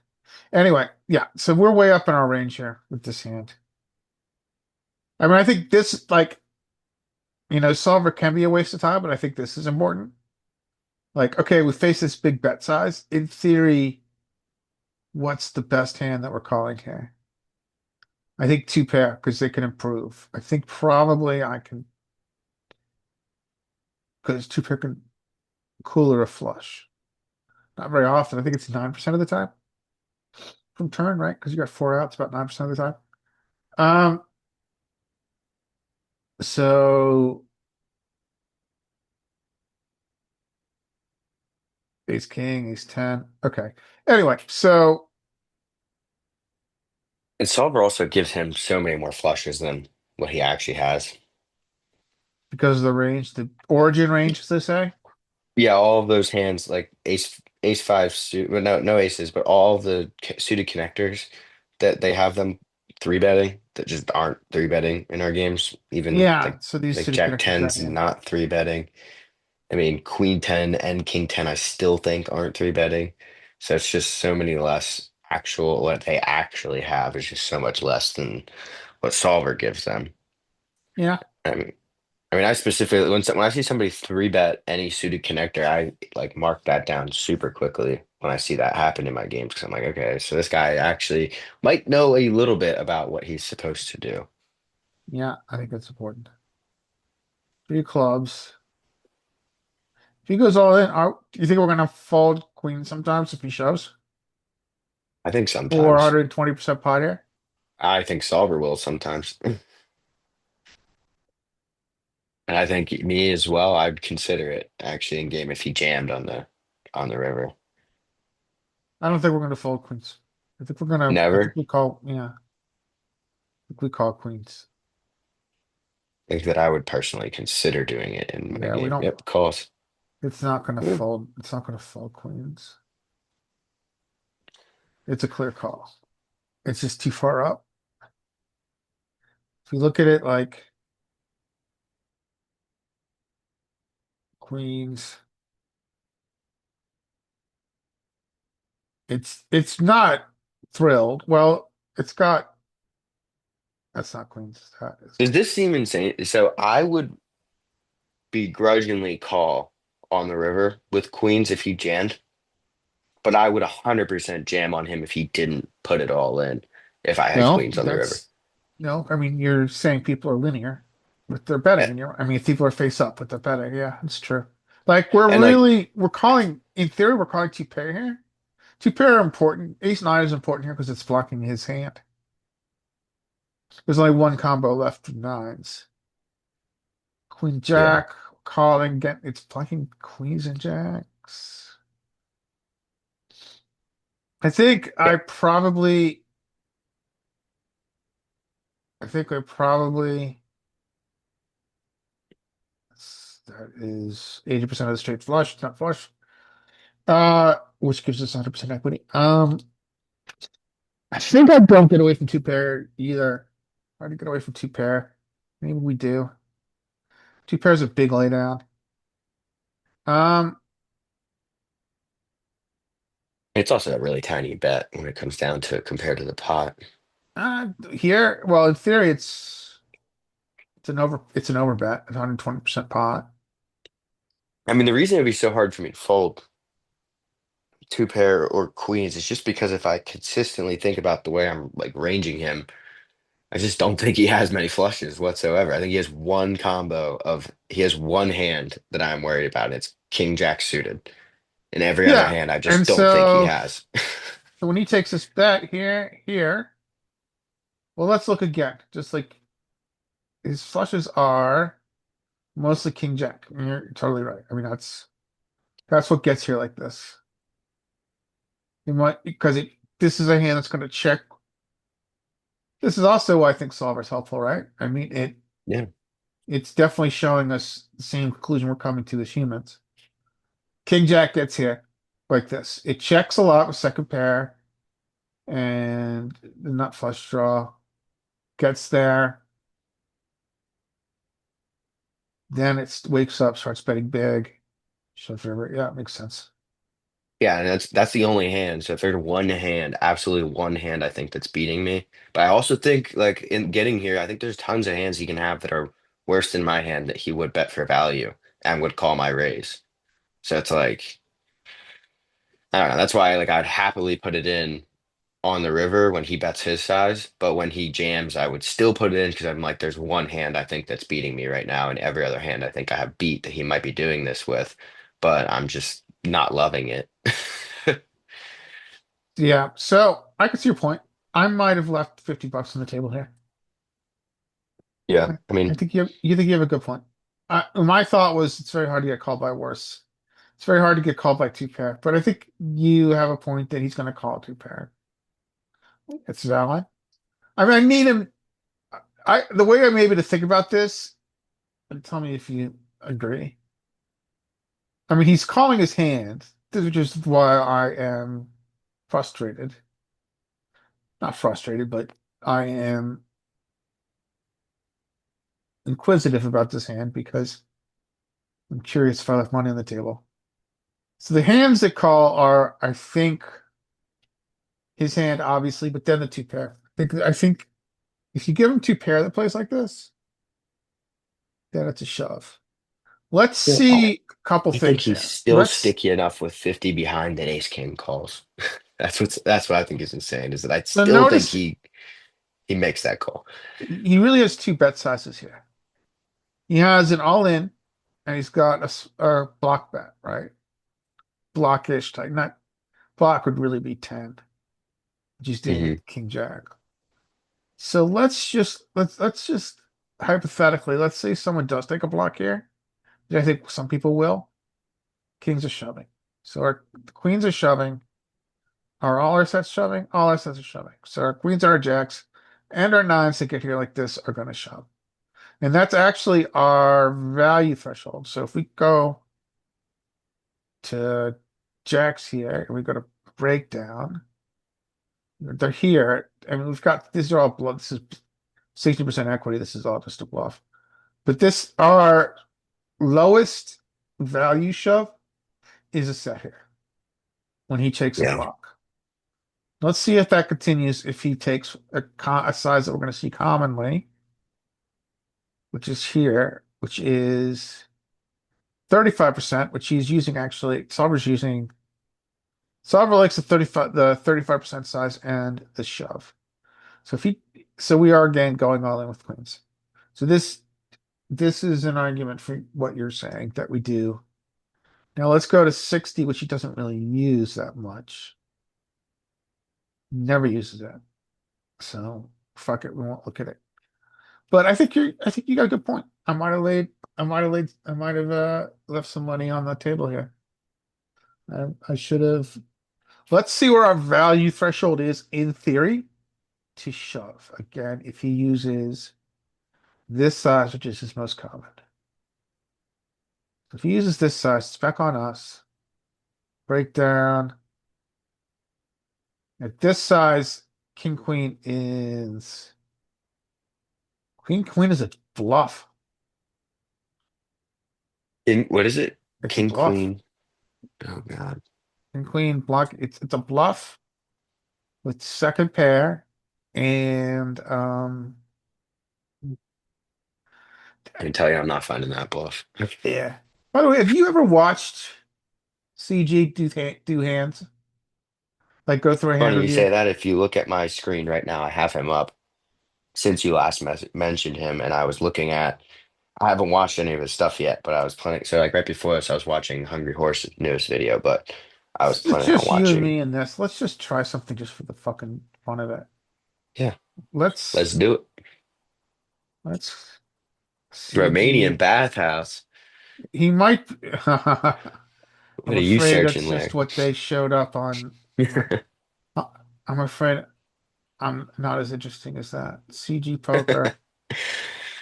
Anyway, yeah, so we're way up in our range here with this hand. I mean, I think this, like, solver can be a waste of time, but I think this is important. Like, okay, we face this big bet size. In theory, what's the best hand that we're calling here? I think two pair because they can improve. I think probably I can because two pair can cooler a flush. Not very often. I think it's 9% of the time from turn, right? Because you got four outs about 9% of the time. Um, so ace king, ace 10. Okay. Anyway, so And solver also gives him so many more flushes than what he actually has. because of the range, the origin range, as they say. Yeah, all of those hands like ace five suit, well, no aces, but all of the suited connectors that they have them three betting that just aren't three betting in our games. Even Yeah, so these like city Jack connectors bet 10's in. not three betting. I mean, Queen 10 and King 10 I still think aren't three betting. So it's just so many less actual what they actually have is just so much less than what solver gives them. Yeah, I mean, I specifically when I see somebody three bet any suited connector, I like mark that down super quickly when I see that happen in my games because I'm like, okay, so this guy actually might know a little bit about what he's supposed to do. yeah, I think that's important. Three clubs. If he goes all in, do you think we're gonna fold queen sometimes if he shoves? I think sometimes. 420% pot here. I think solver will sometimes. And I think me as well, I'd consider it actually in game if he jammed on the river. I don't think we're gonna fold queens. I think Never we call, yeah, I think we call queens. think that I would personally consider doing it in my Yeah, we game. don't, Yep, calls. it's not gonna Yeah. fold. It's not gonna fold queens. It's a clear call. It's just too far up. If you look at it like queens, it's not thrilled. Well, it's got that's not queens. That is Does queen. this seem insane? So I would begrudgingly call on the river with queens if he jammed, but I would 100% jam on him if he didn't put it all in if I had No, queens on the river. that's no. I mean, you're saying people are linear with their betting, A- and I mean, people are face up with their betting. Yeah, it's true. Like we're And like, really we're calling in theory we're calling two pair here. Two pair are important. Ace nine is important here because it's blocking his hand. There's only one combo left of nines. Queen yeah, Jack calling get it's blocking queens and jacks. I think yeah. I think I probably that is 80% of the straight flush, it's not flush. Which gives us 100% equity. I think I don't get away from two pair either. Hard to get away from two pair. Maybe we do. Two pairs of big laydown. Um, It's also a really tiny bet when it comes down to it compared to the pot. Here, well, in theory, it's an over bet, 120% pot. I mean, the reason it'd be so hard for me to fold two pair or queens is just because if I consistently think about the way I'm like ranging him, I just don't think he has many flushes whatsoever. I think he has one combo of he has one hand that I'm worried about. And it's King Jack suited. And every other Yeah, hand I and just don't think he so, has. so when he takes this bet here, well, let's look again. Just like his flushes are mostly King Jack. And you're totally right. I mean, that's what gets here like this. You might because it this is a hand that's going to check. This is also why I think solver's helpful, right? I mean, Yeah. it's definitely showing us the same conclusion we're coming to as humans. King Jack gets here like this. It checks a lot with second pair and the nut flush draw gets there. Then it wakes up, starts betting big. Shoves river. Yeah, it makes sense. Yeah, and that's the only hand. So if there's one hand, absolutely one hand I think that's beating me. But I also think like in getting here, I think there's tons of hands he can have that are worse than my hand that he would bet for value and would call my raise. So it's like I don't know. That's why like I'd happily put it in on the river when he bets his size, but when he jams, I would still put it in because I'm like, there's one hand I think that's beating me right now, and every other hand I think I have beat that he might be doing this with, but I'm just not loving it. Yeah, so I can see your point. I might have left $50 on the table here. Yeah, I, I I mean, think you think you have a good point. My thought was it's very hard to get called by worse. It's very hard to get called by two pair, but I think you have a point that he's going to call two pair. It's valid. I mean, I need him. The way I'm able to think about this, and tell me if you agree. I mean, he's calling his hand, which is why I am frustrated. Not frustrated, but I am inquisitive about this hand because I'm curious if I left money on the table. So the hands that call are, I think, his hand, obviously, but then the two pair. I think if you give him two pair that plays like this, then it's a shove. Let's Yeah. I see a couple I think things he's here. still sticky enough with 50 behind that ace king calls. That's what I think is insane, is that I So still think notice he makes that call. he really has two bet sizes here. He has an all in, and he's got a block bet, right? Blockish type. Not block would really be 10, which he's doing Hmm. with King Jack. So let's just hypothetically, let's say someone does take a block here. I think some people will. Kings are shoving. So our queens are shoving. Are all our sets shoving? All our sets are shoving. So our queens, our jacks, and our nines that get here like this are going to shove. And that's actually our value threshold. So if we go to jacks here and we go to breakdown, they're here. I mean, we've got these are all bluff. This is 60% equity. This is all just a bluff. But this our lowest value shove is a set here when he takes a Yeah. block. Let's see if that continues if he takes a size that we're going to see commonly, which is here, which is 35%, which he's using actually. Solver's using Solver likes the 35% size and the shove. So if he so we are again going all in with queens. So this is an argument for what you're saying that we do. Now let's go to 60, which he doesn't really use that much. Never uses it. So fuck it, we won't look at it. But I think you got a good point. I might have left some money on the table here. I should have. Let's see where our value threshold is in theory to shove. Again, if he uses this size, which is his most common. If he uses this size, it's back on us. Breakdown. At this size, King Queen is Queen Queen is a bluff. In what is it? It's a King, bluff. queen. Oh God. King Queen block. It's a bluff with second pair, and I can tell you I'm not finding that bluff. yeah. By the way, have you ever watched CG do hands? Like go through a hand Funny you say review? that. If you look at my screen right now, I have him up since you last mentioned him, and I was looking at. I haven't watched any of his stuff yet, but I was planning. So like right before this, I was watching Hungry Horse newest video, but I was It's planning on just you and watching. me in this. Let's just try something just for the fucking fun of it. Yeah, Let's let's do it. let's CG. Romanian bathhouse. He might. I'm What are you afraid that's searching just there? what they showed up on. Uh, I'm afraid I'm not as interesting as that. CG poker.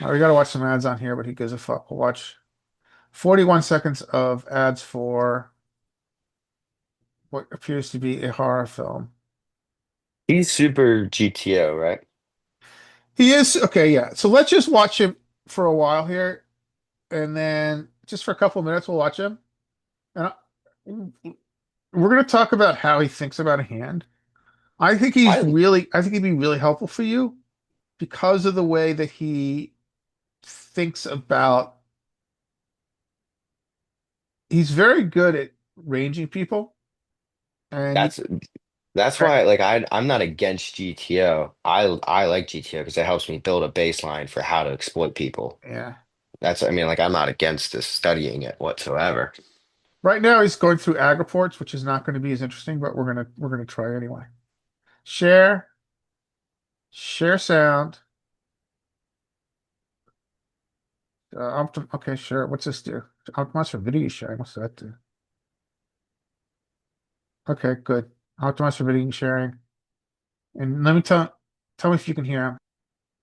We gotta watch some ads on here, but who gives a fuck? We'll watch 41 seconds of ads for what appears to be a horror film. He's super GTO, right? He is okay, yeah. So let's just watch him for a while here, and then just for a couple of minutes, we'll watch him. And we're gonna talk about how he thinks about a hand. I I think he'd be really helpful for you because of the way that he thinks about. He's very good at ranging people, and you, that's that's why like I'm not against GTO. I like GTO because it helps me build a baseline for how to exploit people. yeah. That's I mean like I'm not against this studying it whatsoever. Right now he's going through ag reports, which is not going to be as interesting, but we're gonna try anyway. Share, share sound. Okay, sure. What's this do? Optimize for video sharing. What's that do? Okay, good. Optimize for video sharing. And let me tell. Tell me if you can hear him.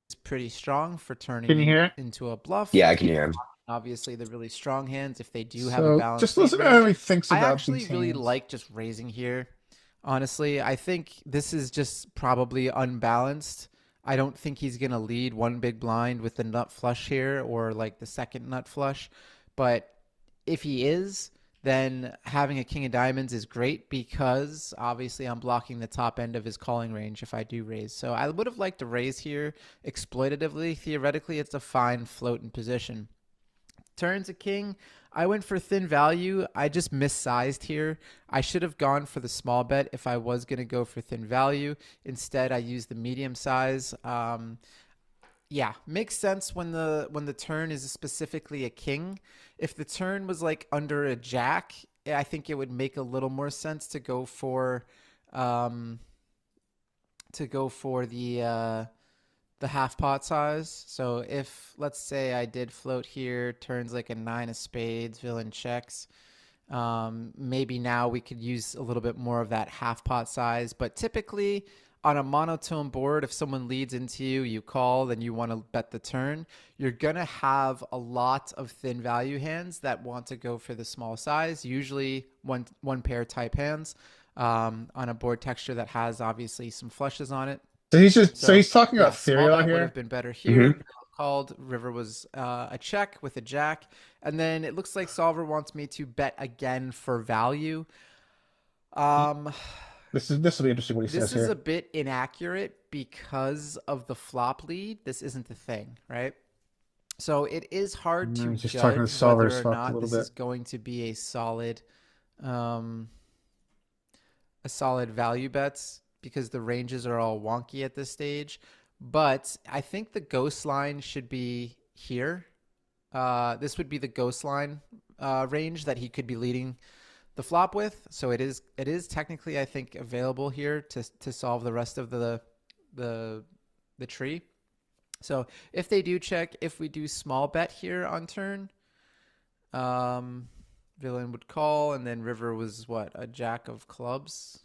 It's pretty strong for Can you turning hear it? into a bluff. Yeah, I can hear him. Obviously, the really strong hands, if they do have a So balanced just mate listen to how range. he thinks I about actually these really hands. like just raising here. Honestly, I think this is just probably unbalanced. I don't think he's going to lead one big blind with the nut flush here or like the second nut flush. But if he is, then having a king of diamonds is great because obviously I'm blocking the top end of his calling range if I do raise. So I would have liked to raise here exploitatively. Theoretically, it's a fine float in position. Turns a king. I went for thin value. I just missized here. I should have gone for the small bet if I was going to go for thin value. Instead, I used the medium size. Yeah, makes sense when the turn is specifically a king. If the turn was like under a jack, I think it would make a little more sense um, to go for the half pot size. So if let's say I did float here, turns like a nine of spades, villain checks. Maybe now we could use a little bit more of that half pot size. But typically on a monotone board, if someone leads into you, you call, then you want to bet the turn. You're going to have a lot of thin value hands that want to go for the small size, usually one pair type hands on a board texture that has obviously some flushes on it. So So he's talking about yeah, small theory out bet would have here. been better here. Hmm. Called river was a check with a jack, and then it looks like solver wants me to bet again for value. Um, This will be interesting what he this says is a here. bit inaccurate because of the flop lead. This isn't the thing, right? So it is hard to He's just talking to the judge solvers whether or fucked a not little this is bit. going to be um, a solid value bets because the ranges are all wonky at this stage. But I think the ghost line should be here. This would be the ghost line range that he could be leading the flop with. So it is technically I think available here to solve the rest of the the tree. So if they do check, if we do small bet here on turn, um, villain would call, and then river was what, a jack of clubs.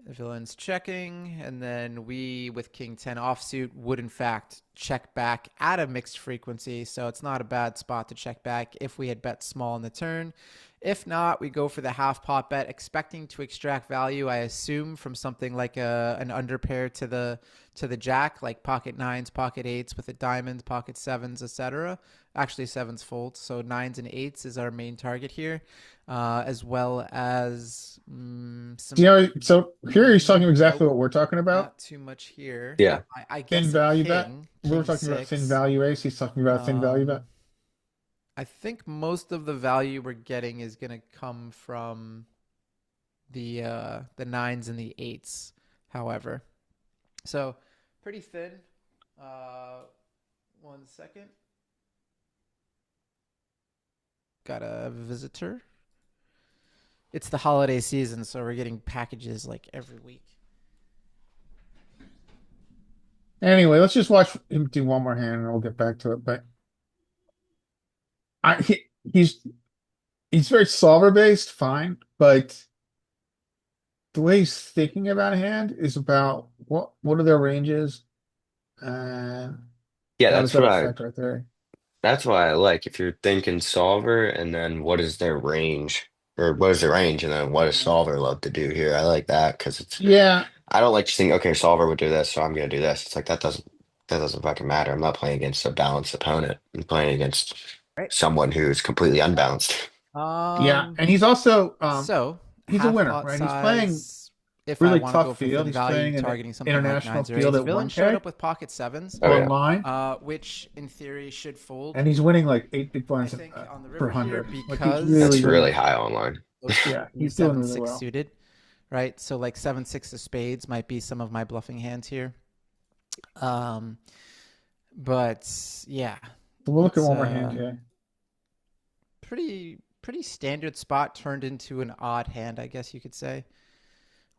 The villain's checking, and then we, with king 10 offsuit, would in fact check back at a mixed frequency. So it's not a bad spot to check back if we had bet small in the turn. If not, we go for the half pot bet, expecting to extract value, I assume, from something like an underpair to the jack, like pocket nines, pocket eights with a diamond, pocket sevens, etc. Actually, sevens fold, so nines and eights is our main target here, as well as You some. know, so here he's talking exactly Nope, what we're talking about. not too much here. Yeah. I Thin guess a value bet. king, We were king talking about thin six. value ace. He's talking about thin value bet. Um, I think most of the value we're getting is going to come from the nines and the eights. However, so pretty thin. Uh, 1 second. Got a visitor. It's the holiday season, so we're getting packages like every week. Anyway, let's just watch him do one more hand and we'll get back to it. But I he, he's very solver based, fine, but the way he's thinking about a hand is about what are their ranges and Yeah, how does that affect right there? that's why I like if you're thinking solver and then what is their range or what is the range and then what does solver love to do here? I like that because it's Yeah, I don't like just thinking, okay, solver would do this, so I'm gonna do this. It's like that doesn't fucking matter. I'm not playing against a balanced opponent. I'm playing against Right. someone who's completely unbalanced. yeah, Um, and he's also so he's a half winner, pot right? He's playing size. If I really want to go tough for field. thin He's value, playing an targeting something like international nines or field eights. at Villain showed 1K up with pocket sevens, Oh yeah. online, which in theory should fold. and he's winning like eight big I blinds think on the per river here hundred. Like he's because really That's really winning. high online. Yeah, new he's doing seven really six well. suited, right? So like 7 6 of spades might be some of my bluffing hands here. Um, but yeah, So we'll look at it's one more hand a here. pretty standard spot turned into an odd hand, I guess you could say,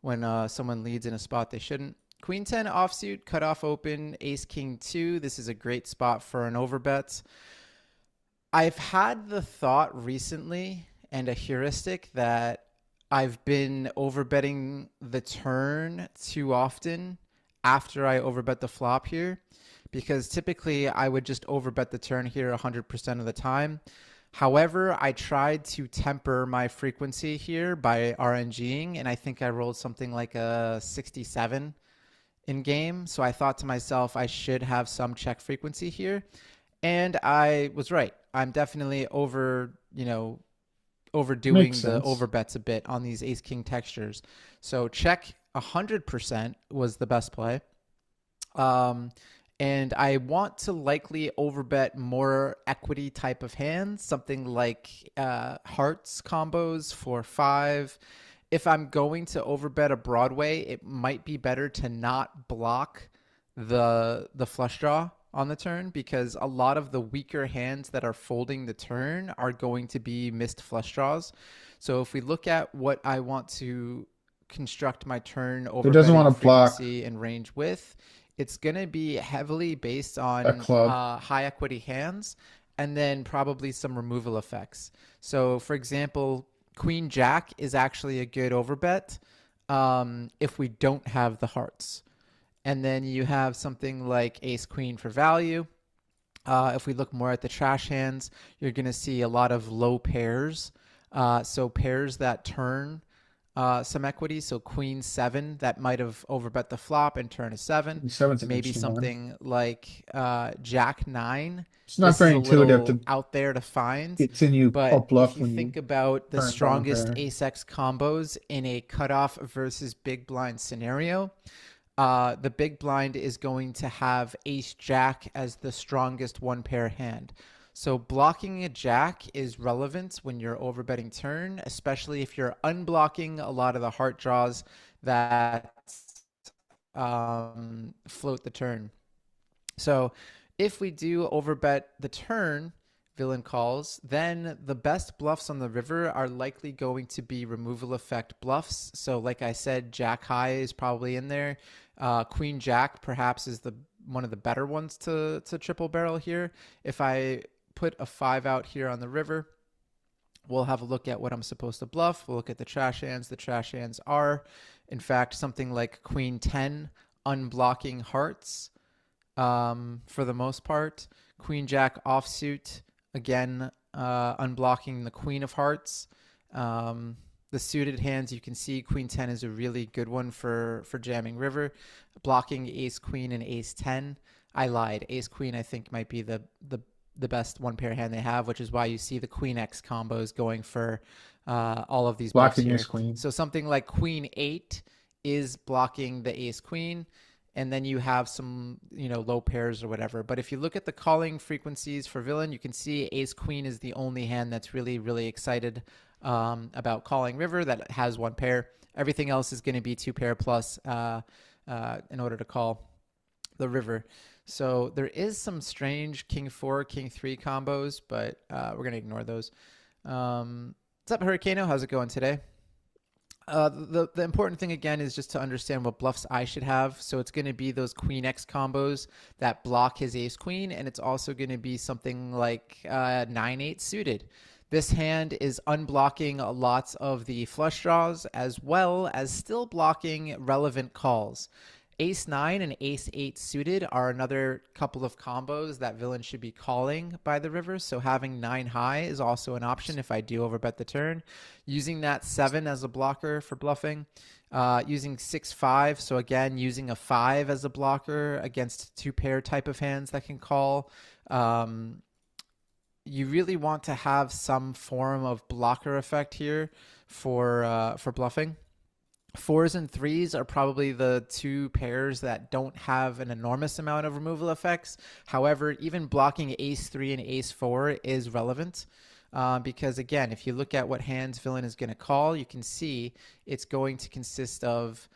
when someone leads in a spot they shouldn't. Queen 10 offsuit, cutoff open, ace king 2. This is a great spot for an overbet. I've had the thought recently and a heuristic that I've been overbetting the turn too often after I overbet the flop here, because typically I would just overbet the turn here 100% of the time. However, I tried to temper my frequency here by RNGing, and I think I rolled something like a 67 in game. So I thought to myself, I should have some check frequency here. And I was right. I'm definitely overdoing Makes the sense. overbets a bit on these ace king textures. So check 100% was the best play. Um, and I want to likely overbet more equity type of hands, something like hearts combos for 5. If I'm going to overbet a Broadway, it might be better to not block the flush draw on the turn, because a lot of the weaker hands that are folding the turn are going to be missed flush draws. So if we look at what I want to construct my turn It doesn't overbetting want to block frequency and range with, it's going to be heavily based a on club. high equity hands, and then probably some removal effects. So for example, Queen Jack is actually a good overbet if we don't have the hearts. And then you have something like Ace Queen for value. If we look more at the trash hands, you're going to see a lot of low pairs. So pairs that turn some equity. So Queen 7 that might have overbet the flop and turn a 7. Seven's an Maybe interesting one. something like Jack 9. It's not This is very a intuitive little to out there to find. continue or But if bluff you when you think about the turn bottom strongest pair. ace X combos in a cutoff versus big blind scenario, the big blind is going to have ace jack as the strongest one pair hand. So blocking a jack is relevant when you're overbetting turn, especially if you're unblocking a lot of the heart draws that float the turn. So if we do overbet the turn, villain calls, then the best bluffs on the river are likely going to be removal effect bluffs. So like I said, Jack High is probably in there. Queen Jack perhaps is the one of the better ones to triple barrel here. If I put a 5 out here on the river, we'll have a look at what I'm supposed to bluff. We'll look at the trash hands. The trash hands are, in fact, something like Queen 10 unblocking hearts for the most part. Queen Jack offsuit, again, unblocking the Queen of Hearts. The suited hands, you can see Queen 10 is a really good one for jamming river. Blocking Ace Queen and Ace 10. I lied. Ace Queen, I think, might be the best one pair hand they have, which is why you see the Queen X combos going for all of these bluffs Blocking here. ace queen. So something like Queen 8 is blocking the Ace Queen, and then you have some, low pairs or whatever. But if you look at the calling frequencies for villain, you can see Ace Queen is the only hand that's really, really excited about calling river that has one pair. Everything else is going to be 2 pair plus in order to call the river. So there is some strange King 4, King 3 combos, but we're going to ignore those. What's up, Hurricano? How's it going today? The important thing again is just to understand what bluffs I should have. So it's going to be those Queen X combos that block his Ace Queen, and it's also going to be something like 9-8 suited. This hand is unblocking lots of the flush draws as well as still blocking relevant calls. Ace 9 and Ace 8 suited are another couple of combos that villain should be calling by the river. So having 9 high is also an option if I do overbet the turn. Using that 7 as a blocker for bluffing. Using 6-5. So again, using a 5 as a blocker against 2 pair type of hands that can call. You really want to have some form of blocker effect here for bluffing. 4s and 3s are probably the 2 pairs that don't have an enormous amount of removal effects. However, even blocking Ace 3 and Ace 4 is relevant because, again, if you look at what hands villain is going to call, you can see it's going to consist of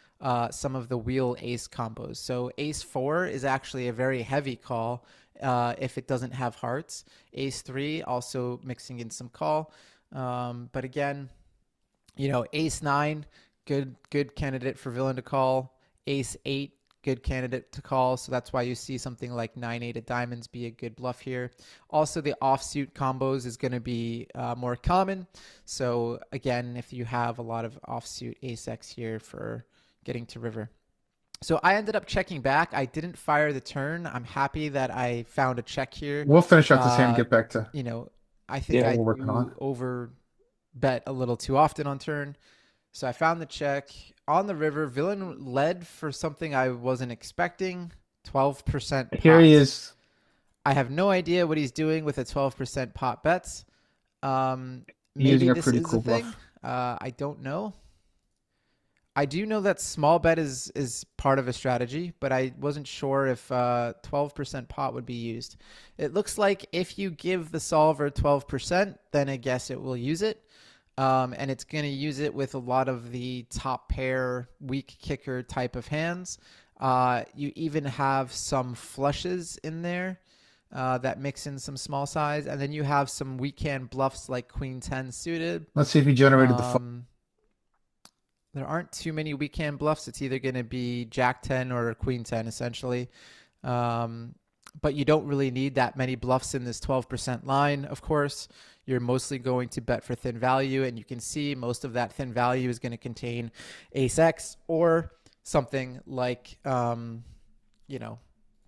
some of the wheel ace combos. So Ace 4 is actually a very heavy call if it doesn't have hearts. Ace 3 also mixing in some call. But again, Ace 9, good candidate for villain to call. Ace 8, good candidate to call. So that's why you see something like 9-8 of diamonds be a good bluff here. Also, the offsuit combos is going to be more common. So again, if you have a lot of offsuit Ace X here for getting to river. So I ended up checking back. I didn't fire the turn. I'm happy that I found a check here. We'll finish out this hand and get back to You know, I think Yeah. I what we're working on. do over bet a little too often on turn. So I found the check on the river. Villain led for something I wasn't expecting. 12% pot. Here he is. I have no idea what he's doing with a 12% pot bets. Maybe Using a this pretty is cool a thing. bluff. I don't know. I do know that small bet is part of a strategy, but I wasn't sure if 12% pot would be used. It looks like if you give the solver 12%, then I guess it will use it. And it's going to use it with a lot of the top pair, weak kicker type of hands. You even have some flushes in there that mix in some small size. And then you have some weak hand bluffs like Queen 10 suited. Let's see if he generated the There aren't too many weak hand bluffs. It's either going to be Jack 10 or Queen 10, essentially. But you don't really need that many bluffs in this 12% line, of course. You're mostly going to bet for thin value, and you can see most of that thin value is going to contain ace X or something like, you know,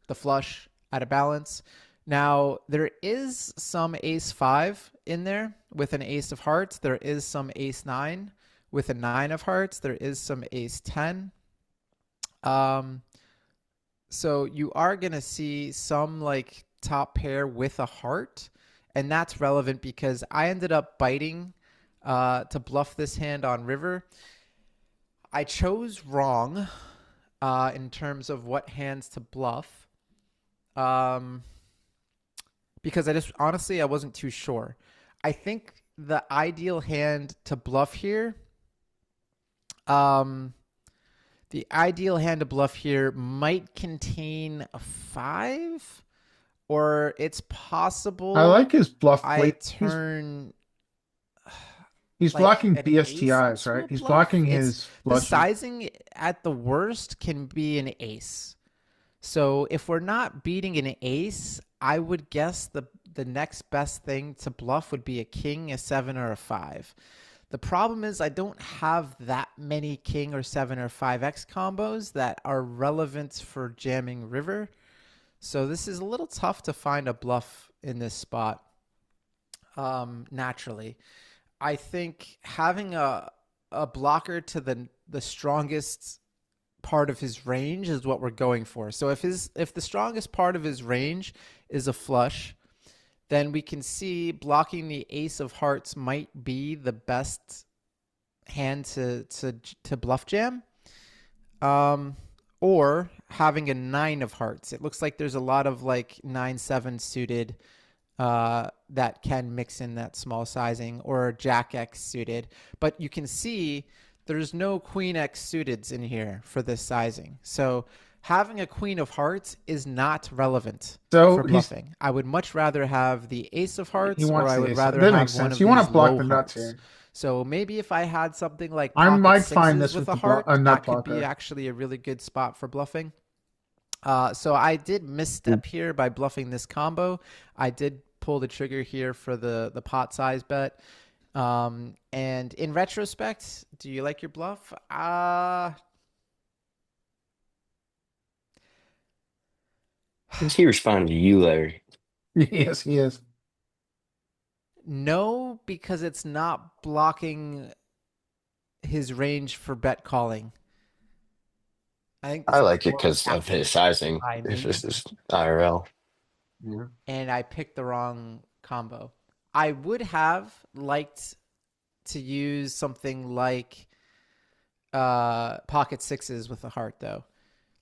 the flush out of balance. Now, there is some ace 5 in there with an ace of hearts. There is some ace 9 with a 9 of hearts. There is some ace 10. So you are going to see some like top pair with a heart. And that's relevant because I ended up biting to bluff this hand on river. I chose wrong in terms of what hands to bluff. Because honestly, I wasn't too sure. I think the ideal hand to bluff here, might contain a 5, or it's possible. I like his bluff. He's like blocking an BSTIs, ace right? to He's bluff. blocking The his flush. sizing at the worst can be an ace. So if we're not beating an ace, I would guess the next best thing to bluff would be a king, a 7, or a 5. The problem is I don't have that many king or 7 or 5x combos that are relevant for jamming river. So this is a little tough to find a bluff in this spot naturally. I think having a blocker to the strongest part of his range is what we're going for. So if the strongest part of his range is a flush, then we can see blocking the ace of hearts might be the best hand to bluff jam. Or having a 9 of hearts. It looks like there's a lot of like 9-7 suited that can mix in that small sizing, or Jack X suited. But you can see there's no Queen X suiteds in here for this sizing. So having a Queen of Hearts is not relevant for bluffing. I would much rather have the Ace of Hearts, or I would rather have one of these low hearts. Here. So maybe if I had something like I might find this with a heart, that could be actually a really good spot for bluffing. So I did misstep here by bluffing this combo. I did pull the trigger here for the pot size bet. And in retrospect, do you like your bluff? Is he responding to you, Larry? Yes, he is. No, because it's not blocking his range for bet calling. I like it because of his sizing. It's just IRL. Yeah. And I picked the wrong combo. I would have liked to use something like pocket sixes with a heart, though.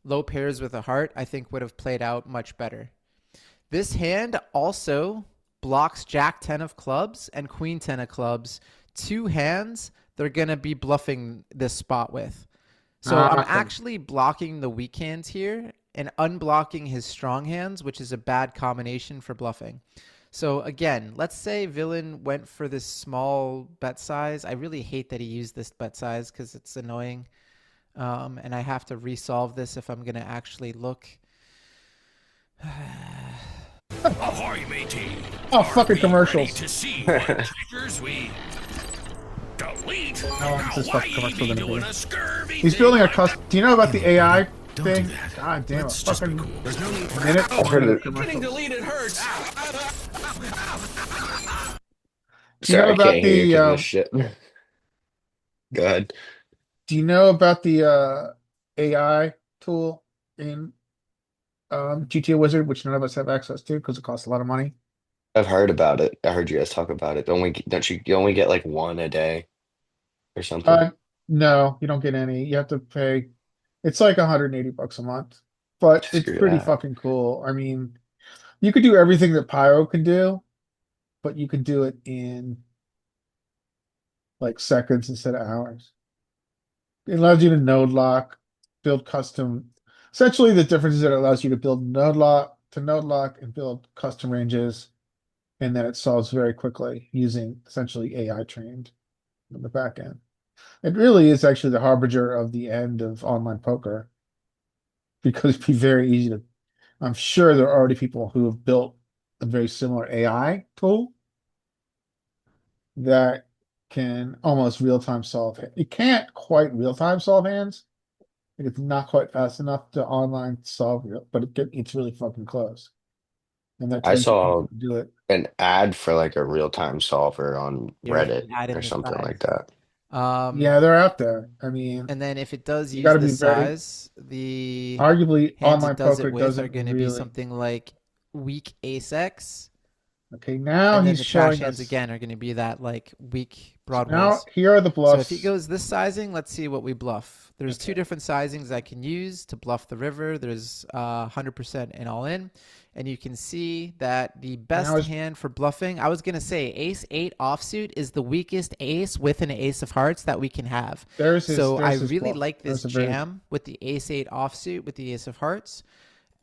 Low pairs with a heart, I think, would have played out much better. This hand also blocks Jack 10 of clubs and Queen 10 of clubs. 2 hands they're going to be bluffing this spot with. So I'm actually blocking the weak hands here and unblocking his strong hands, which is a bad combination for bluffing. So again, let's say villain went for this small bet size. I really hate that he used this bet size because it's annoying. And I have to resolve this if I'm going to actually look. Ahoy, matey. Oh, fucking commercials. To see what triggers we delete. How long is this fucking commercial gonna be? Doing a scurvy He's building a custom. Do you know about the AI Don't do thing. that. God damn it. Let's just be Fucking cool. There's no need for minute. I've heard it. getting deleted hurts. Do you know Sorry, I about can't hear you the because of this shit. Go ahead. do you know about the AI tool in GTA Wizard, which none of us have access to because it costs a lot of money? I've heard about it. I heard you guys talk about it. Don't you only get like one a day or something? Uh no, you don't get any. You have to pay. It's like 180 bucks a month, but it's Screw pretty that. fucking cool. I mean, you could do everything that Pyro can do, but you could do it in like seconds instead of hours. It allows you to node lock, build custom. Essentially, the difference is that it allows you to build node lock to node lock and build custom ranges, and then it solves very quickly using essentially AI trained in the back end. It really is actually the harbinger of the end of online poker because it'd be very easy to. I'm sure there are already people who have built a very similar AI tool that can almost real time solve it. It can't quite real time solve hands. Like, it's not quite fast enough to online solve it, but it's really fucking close. And there are I tons of people saw who do it. an ad for like a real-time solver on Here, if Reddit you add in or the something like size. that. Yeah, they're out there. I mean, And then if it does you got use to the be very, size, the arguably, hands it online does poker it with are doesn't going to be really. something like weak ace X. Okay, now And then he's the trash showing hands us. again are going to be that like weak So now broadways. here are the So if he bluffs. goes this sizing, let's see what we bluff. There's two Okay. different sizings I can use to bluff the river. There's 100% and all in. And you can see that the best Now hand for bluffing, I was going to say ace 8 offsuit is the weakest ace with an ace of hearts that we can have. So I there's his really bluff. like this There's a very jam with the ace 8 offsuit with the ace of hearts.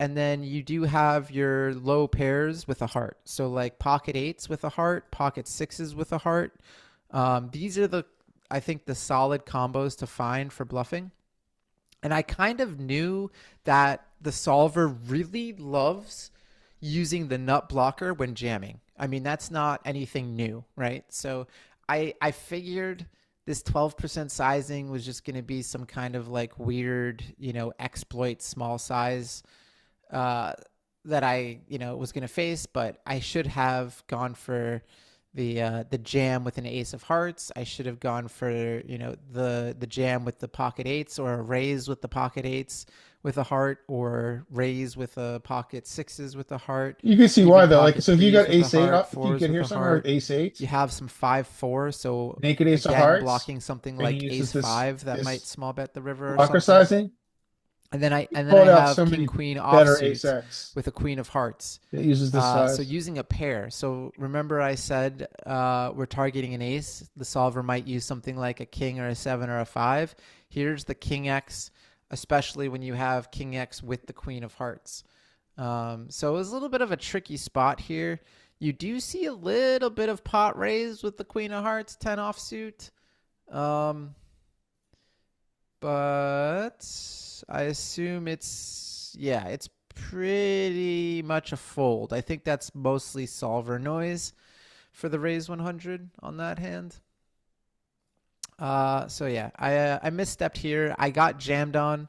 And then you do have your low pairs with a heart. So like pocket eights with a heart, pocket sixes with a heart. These are I think, the solid combos to find for bluffing. And I kind of knew that the solver really loves using the nut blocker when jamming. I mean, that's not anything new, right? So I figured this 12% sizing was just going to be some kind of like weird, exploit small size uh, that I, was going to face, but I should have gone for the jam with an ace of hearts. I should have gone for, the jam with the pocket eights, or a raise with the pocket eights with a heart, or raise with a pocket sixes with a heart. You can see why Even though. Like, pocket so if you threes got with a ace eight heart, up, if you fours get with here a somewhere with heart. ace eight, You have some 5-4, so naked ace of again, hearts, blocking something and he like uses ace this 5 that might this small bet the river or blocker something. sizing, And then he I pulled out have so king many queen better ace offsuit X with a queen of hearts. that uses this So size. using a pair. So remember I said we're targeting an ace. The solver might use something like a king or a 7 or a 5. Here's the king X, especially when you have king X with the queen of hearts. So it was a little bit of a tricky spot here. You do see a little bit of pot raised with the queen of hearts, 10 offsuit. But I assume it's pretty much a fold. I think that's mostly solver noise for the raise 100 on that hand. So yeah, I misstepped here. I got jammed on,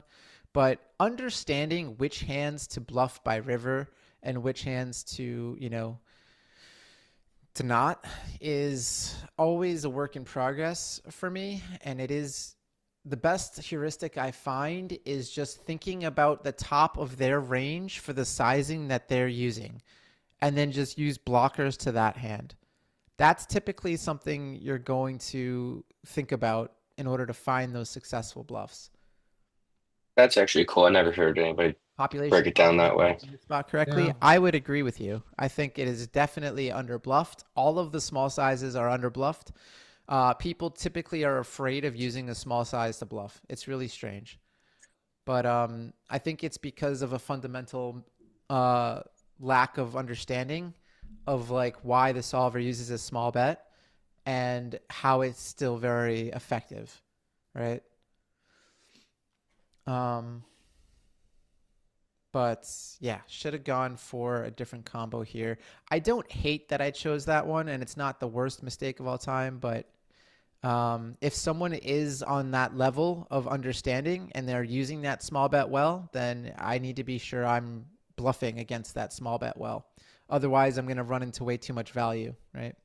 but understanding which hands to bluff by river and which hands to, to not is always a work in progress for me. And it is the best heuristic I find is just thinking about the top of their range for the sizing that they're using, and then just use blockers to that hand. That's typically something you're going to think about in order to find those successful bluffs. That's actually cool. I never heard anybody break Population it down that population way. in this spot correctly. Yeah. I would agree with you. I think it is definitely under bluffed. All of the small sizes are under bluffed. People typically are afraid of using a small size to bluff. It's really strange. But I think it's because of a fundamental lack of understanding of like why the solver uses a small bet and how it's still very effective, right? But yeah, should have gone for a different combo here. I don't hate that I chose that one, and it's not the worst mistake of all time, but If someone is on that level of understanding and they're using that small bet well, then I need to be sure I'm bluffing against that small bet well. Otherwise, I'm going to run into way too much value, right?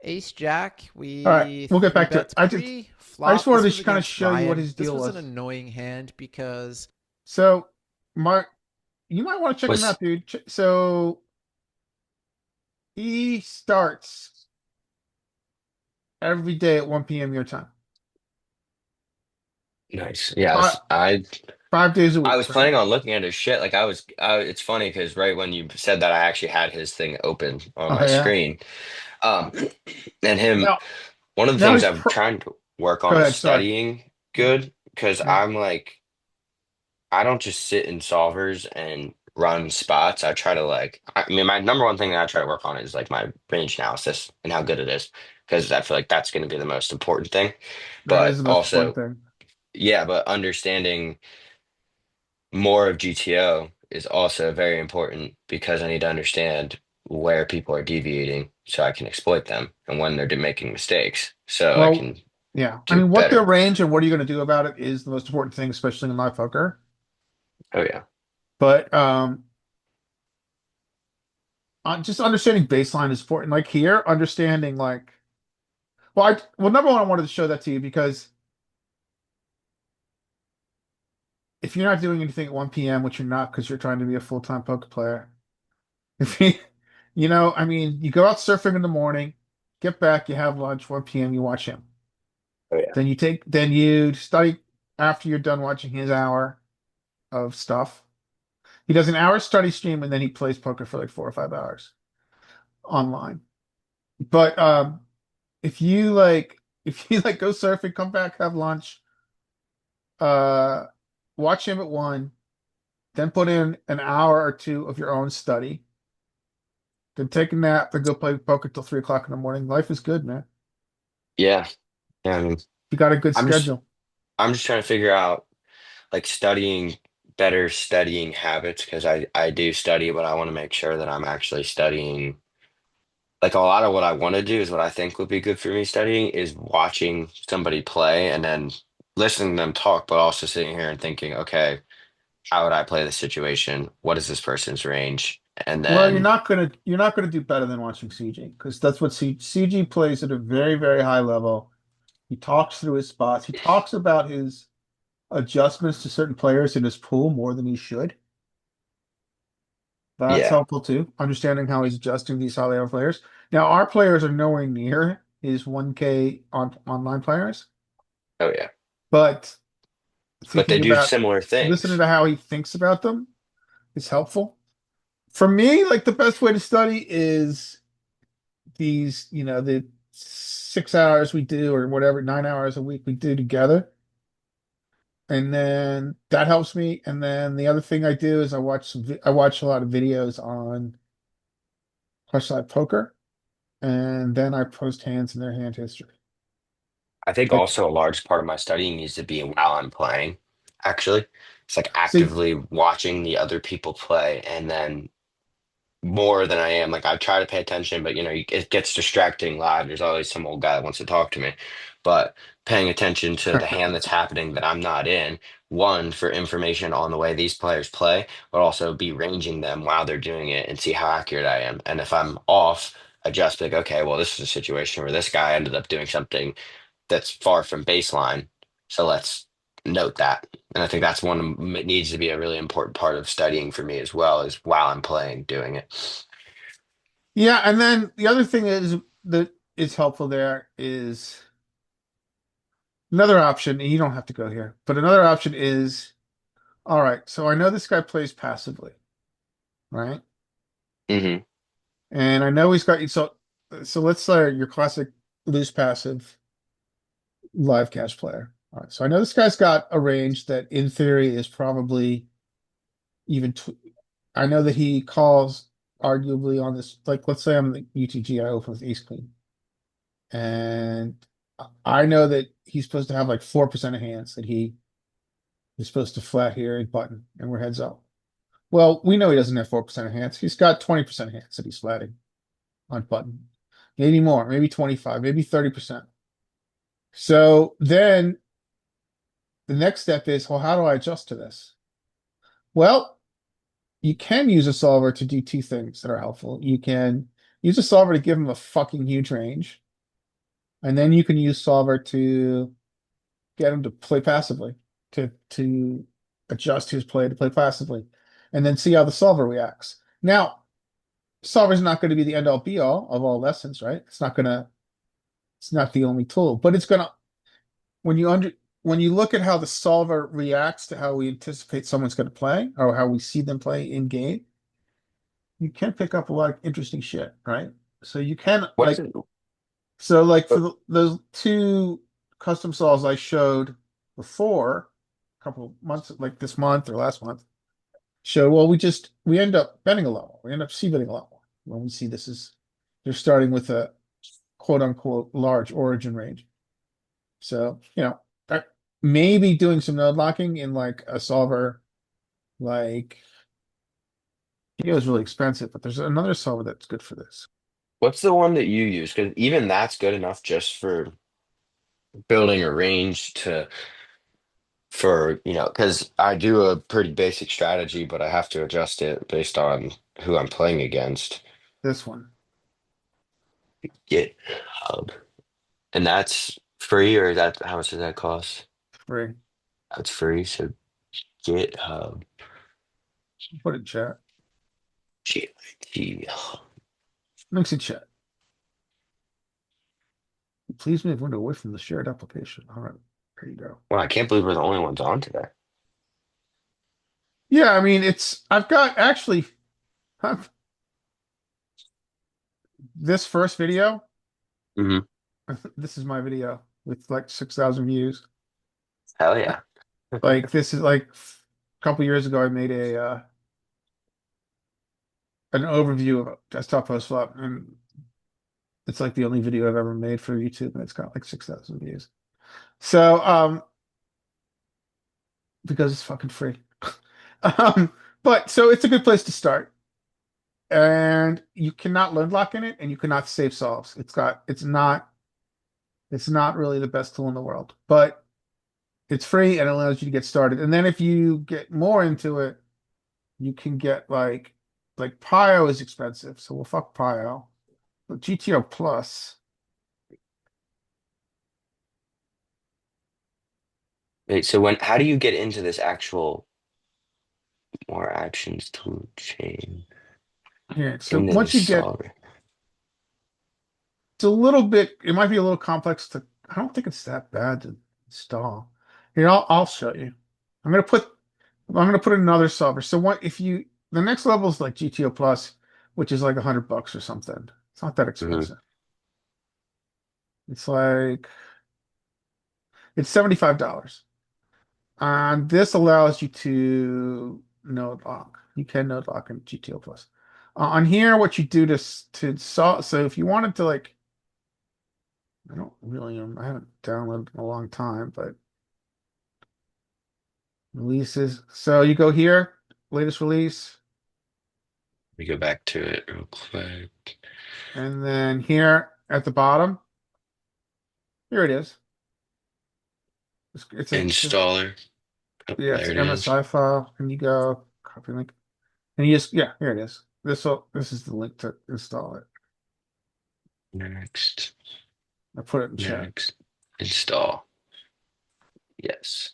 Ace Jack, All right, we we'll get three back to it. bet I just pre-flop. This wanted was to kind of against show you what Ryan. his This deal was an was. annoying hand because So, Mark, you might want to check him Was out, dude. So he starts every day at 1 p.m. your time. nice. Yeah, Five, 5 days a I week, was right? planning on looking at his shit. Like it's funny because right when you said that, I actually had his thing open on Oh my yeah. screen. Um, and him, Now, one of the now things he's I'm trying to work go on is ahead. Sorry. studying Yeah. good because Yeah. I'm like, I don't just sit in solvers and run spots. I try to like, I mean, my number one thing that I try to work on is like my range analysis and how good it is because I feel like that's going to be the most important thing. That is But the most important also, thing. yeah, but understanding more of GTO is also very important because I need to understand where people are deviating so I can exploit them and when they're making mistakes so I Well, can yeah. I do mean, what their better. range and what are you going to do about it is the most important thing, especially in live poker. Oh yeah. But just understanding baseline is important. Like here, understanding like, well, number one, I wanted to show that to you because if you're not doing anything at 1 p.m., which you're not because you're trying to be a full-time poker player, if you, I mean, you go out surfing in the morning, get back, you have lunch, 1 p.m., you watch him. Oh yeah. Then you study after you're done watching his hour of stuff. He does an hour study stream and then he plays poker for like 4 or 5 hours online. But if you like if you like go surfing, come back, have lunch, uh watch him at 1, then put in an hour or two of your own study, then take a nap, then go play poker till 3 o'clock in the morning. Life is good, man. Yeah. Yeah. I mean, You got a good I'm just schedule. I'm just trying to figure out like studying better studying habits because I do study, but I want to make sure that I'm actually studying. Like a lot of what I want to do is what I think would be good for me studying is watching somebody play and then listening to them talk, but also sitting here and thinking, okay, how would I play this situation? What is this person's range? And Well, then, you're not gonna do better than watching CG because that's what CG plays at a very, very high level. He talks through his spots. He talks about his adjustments to certain players in his pool more than he should. That's yeah, helpful too, understanding how he's adjusting these high level players. Now, our players are nowhere near his 1K on online players, oh yeah. but But they thinking do about similar listening things. to how he thinks about them is helpful. For me, like the best way to study is the 6 hours we do or whatever, 9 hours a week we do together. And then that helps me. And then the other thing I do is I watch a lot of videos on Hush Live Poker, and then I post hands in their hand history. I think Like, also a large part of my studying needs to be while I'm playing, actually. It's like see, actively watching the other people play and then more than I am. Like I try to pay attention, but it gets distracting live. There's always some old guy that wants to talk to me. But paying attention to the hand that's happening that I'm not in, one, for information on the way these players play, but also be ranging them while they're doing it and see how accurate I am. And if I'm off, I just be like, okay, well, this is a situation where this guy ended up doing something that's far from baseline. So let's note that. And I think that's it needs to be a really important part of studying for me as well, is while I'm playing, doing it. yeah, and then the other thing is that is helpful there is another option, and you don't have to go here, but another option is, all right, so I know this guy plays passively, right? Hmm. And I know he's got so let's say your classic loose passive live cash player. All right, so I know this guy's got a range that in theory is probably even tw I know that he calls arguably on this, like let's say I'm the UTG, I open with ace queen. And I know that he's supposed to have like 4% of hands that he is supposed to flat here and button, and we're heads up. Well, we know he doesn't have 4% of hands. He's got 20% of hands that he's flatting on button. Maybe more, maybe 25, maybe 30%. So then the next step is, well, how do I adjust to this? Well, you can use a solver to do two things that are helpful. You can use a solver to give them a fucking huge range, and then you can use solver to get him to play passively, to adjust his play to play passively, and then see how the solver reacts. Now, solver's not going to be the end all be all of all lessons, right? It's not the only tool, but it's gonna when you under when you look at how the solver reacts to how we anticipate someone's going to play or how we see them play in game, you can pick up a lot of interesting shit, right? So you can What's it? like for those two custom solves I showed before, a couple of months, like this month or last month, show well we end up betting a lot more. We end up c betting a lot more when we see this is they're starting with a quote unquote large origin range. So, that maybe doing some node locking in like a solver like Geo is really expensive, but there's another solver that's good for this. What's the one that you use? Because even that's good enough just for building a range to for because I do a pretty basic strategy, but I have to adjust it based on who I'm playing against. This one, GitHub, and that's free, or is that how much does that cost? free. That's free. So GitHub, Put it in chat. GIT. Links in chat. Please move window away from the shared application. All right, there you go. Well, I can't believe we're the only ones on today. Yeah, I mean I've got actually I've, this first video, Hmm. this is my video with like 6,000 views. Hell yeah. Like this is like a couple years ago I made a an overview of desktop post flop, and it's like the only video I've ever made for YouTube, and it's got like 6,000 views. So because it's fucking free. But so it's a good place to start. And you cannot learn lock in it, and you cannot save solves. It's not really the best tool in the world, but it's free and it allows you to get started. And then if you get more into it, you can get like Pio is expensive, so we'll fuck Pio. But GTO Plus, Wait, so how do you get into this actual more actions to chain here. So into the once you get solver? it's a little bit, it might be a little complex to, I don't think it's that bad to install. Here, I'll show you. I'm gonna put another solver. So what if you, the next level is like GTO Plus, which is like $100 or something. It's not that Hmm. expensive. It's like, it's $75. And this allows you to node lock. You can node lock in GTO Plus. On here, what you do to solve, so if you wanted to like, I don't really, I haven't downloaded in a long time, but releases. So you go here, latest release, Let me go back to it real quick. and then here at the bottom, here it is. It's a Installer. Oh, yeah, it's there an it is. MSI file, and you go copy link, and you just yeah, here it is. This is the link to install it. Next, I put it in chat, next, install. Yes.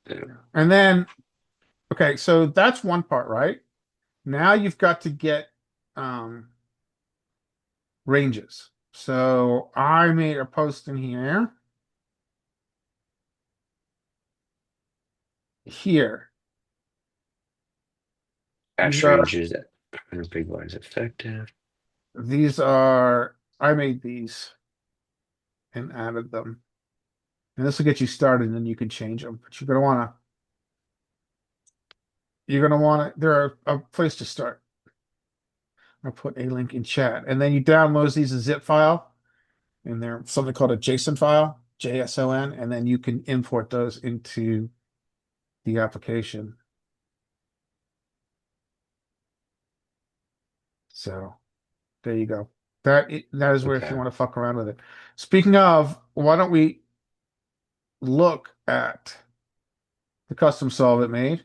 Boom. and then okay, so that's one part, right? Now you've got to get um ranges. So I made a post in here. Here. Cache ranges at 100 big blinds effective. I made these and added them. And this will get you started, and then you can change them. But they're a place to start. I'll put a link in chat. And then you download these as a zip file, and they're something called a JSON file, JSON, and then you can import those into the application. So there you go. That is where if you Okay. want to fuck around with it. Speaking of, why don't we look at the custom solve it made.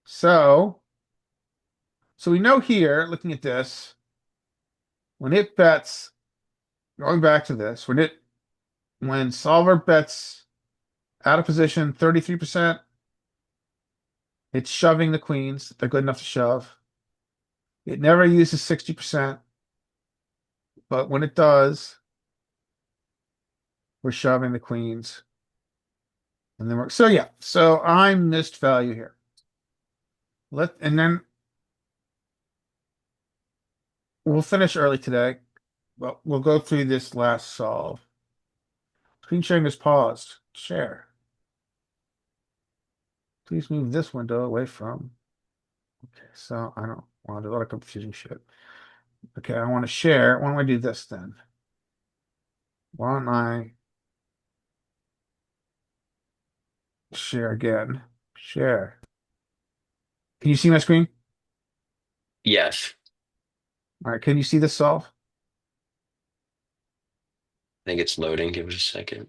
So we know here, looking at this, when it bets, going back to this, when solver bets out of position 33%, it's shoving the queens. They're good enough to shove. It never uses 60%, but when it does, we're shoving the queens. And then so yeah, so I missed value here. And then we'll finish early today. Well, we'll go through this last solve. Screen sharing is paused. Share. Please move this window away from. Okay, so I don't want to do a lot of confusing shit. Okay, I want to share. Why don't I do this then? Why don't I share again? Share. Can you see my screen? Yes, All right, can you see this solve? I think it's loading. Give it a second.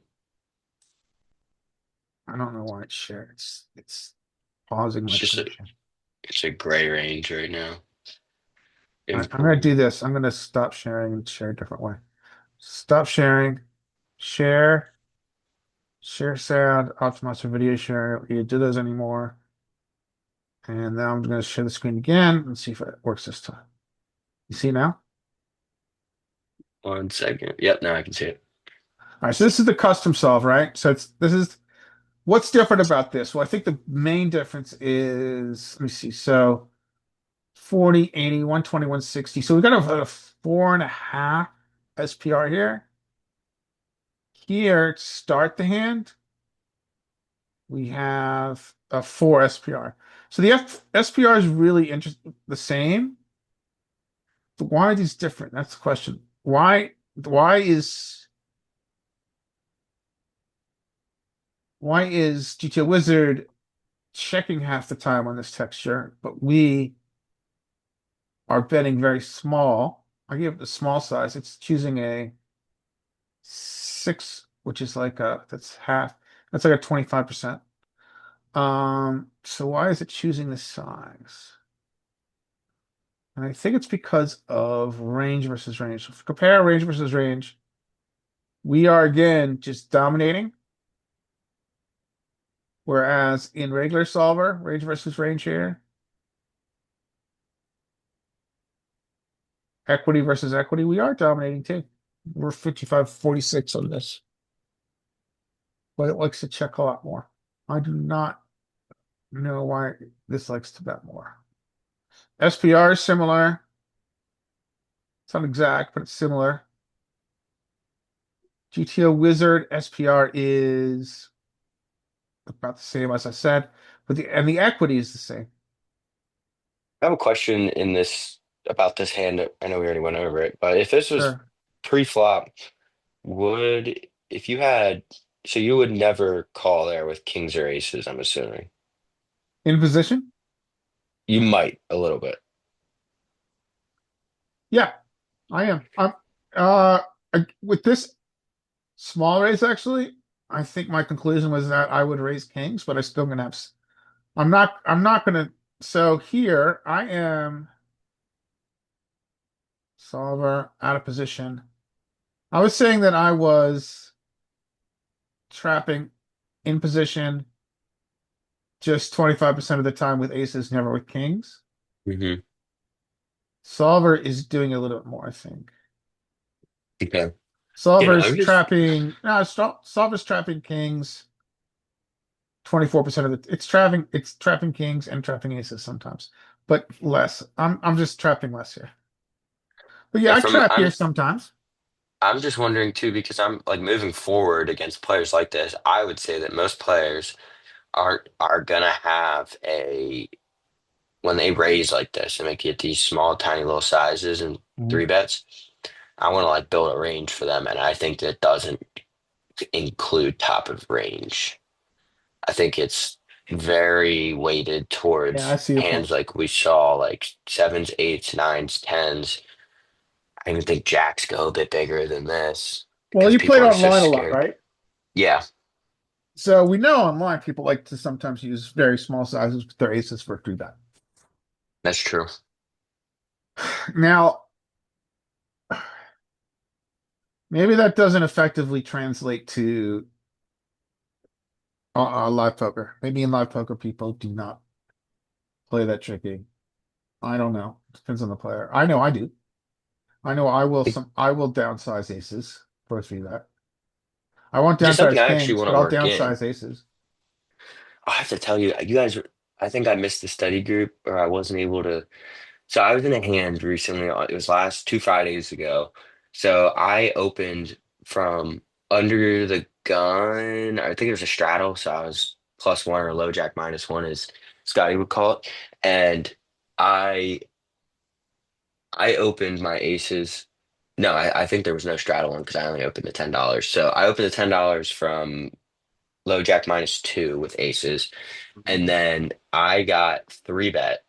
I don't know why it's shared. It's pausing It's my just screen a share. it's a gray range right now. All right, I'm gonna Import. do this. I'm gonna stop sharing and share a different way. Stop sharing. Share. Share sound. Optimize for video share. You do those anymore. And now I'm gonna share the screen again and see if it works this time. You see now? 1 second. Yep, now I can see it. All right, so this is the custom solve, right? So this is what's different about this? Well, I think the main difference is, let me see. So 40, 80, 120, 160. So we've got a 4.5 SPR here. Here, to start the hand, we have a 4 SPR. So the SPR is really interesting, the same. But why are these different? That's the question. Why is GTO Wizard checking half the time on this texture, but we are betting very small? I give it the small size. It's choosing a 6, which is like that's half. That's like a 25%. So why is it choosing this size? And I think it's because of range versus range. So if we compare range versus range, we are again just dominating. Whereas in regular solver, range versus range here, equity versus equity, we are dominating too. We're 55-46 on this. But it likes to check a lot more. I do not know why this likes to bet more. SPR is similar. It's not exact, but it's similar. GTO Wizard SPR is about the same as I said, but the equity is the same. I have a question in this about this hand. I know we already went over it, but if this was Sure. pre-flop, would if you had so you would never call there with kings or aces, I'm assuming. In position? You might a little bit. Yeah, I am. Uh with this small raise actually, I think my conclusion was that I would raise kings, but I'm still gonna have I'm not gonna so here I am solver out of position. I was saying that I was trapping in position just 25% of the time with aces, never with kings. Hmm. Solver is doing a little bit more, I think. Okay. Solver's I'm just trapping, no, Solver's trapping kings 24% of the, it's trapping kings and trapping aces sometimes, but less. I'm just trapping less here. But yeah, yeah, I from trap here sometimes. I'm just wondering too, because I'm like moving forward against players like this, I would say that most players are gonna have a when they raise like this and make it these small, tiny little sizes and Mhm. three bets, I want to like build a range for them. And I think that doesn't include top of range. I think it's very weighted Yeah, I towards see your point. hands like we saw, like sevens, eights, nines, tens. I even think jacks go a bit bigger than this Well, because you played people are so online a lot, scared. right? Yeah. So we know online people like to sometimes use very small sizes with their aces for a three bet. That's true. Now, maybe that doesn't effectively translate to live poker. Maybe in live poker, people do not play that tricky. I don't know. Depends on the player. I know I do. I know I will downsize aces for a three bet. I won't Just something downsize I actually kings, want but to I'll work in. downsize aces. I have to tell you, you guys, I think I missed the study group or I wasn't able to. So I was in a hand recently. It was last 2 Fridays ago. So I opened from under the gun. I think it was a straddle. So I was +1 or low jack -1, as Scotty would call it. And I I opened my aces. No, I think there was no straddle one because I only opened the $10. So I opened the $10 from low jack -2 with aces. And then I got three bet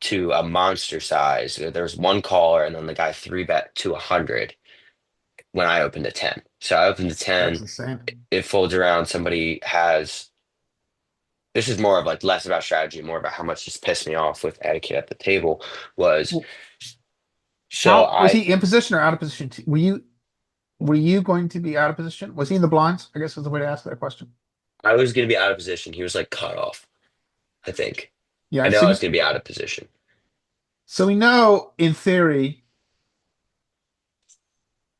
to a monster size. There's one caller, and then the guy three bet to 100 when I opened a 10. So I opened the That's 10. insane. It folds around. Somebody has. This is more of like less about strategy, more about how much just pissed me off with etiquette at the table was. Well, So how was I he in position or out of position? Were you going to be out of position? Was he in the blinds? I guess is the way to ask that question. I was going to be out of position. He was like cut off, I think. I Yeah. know I was going to be out of position. So we know in theory.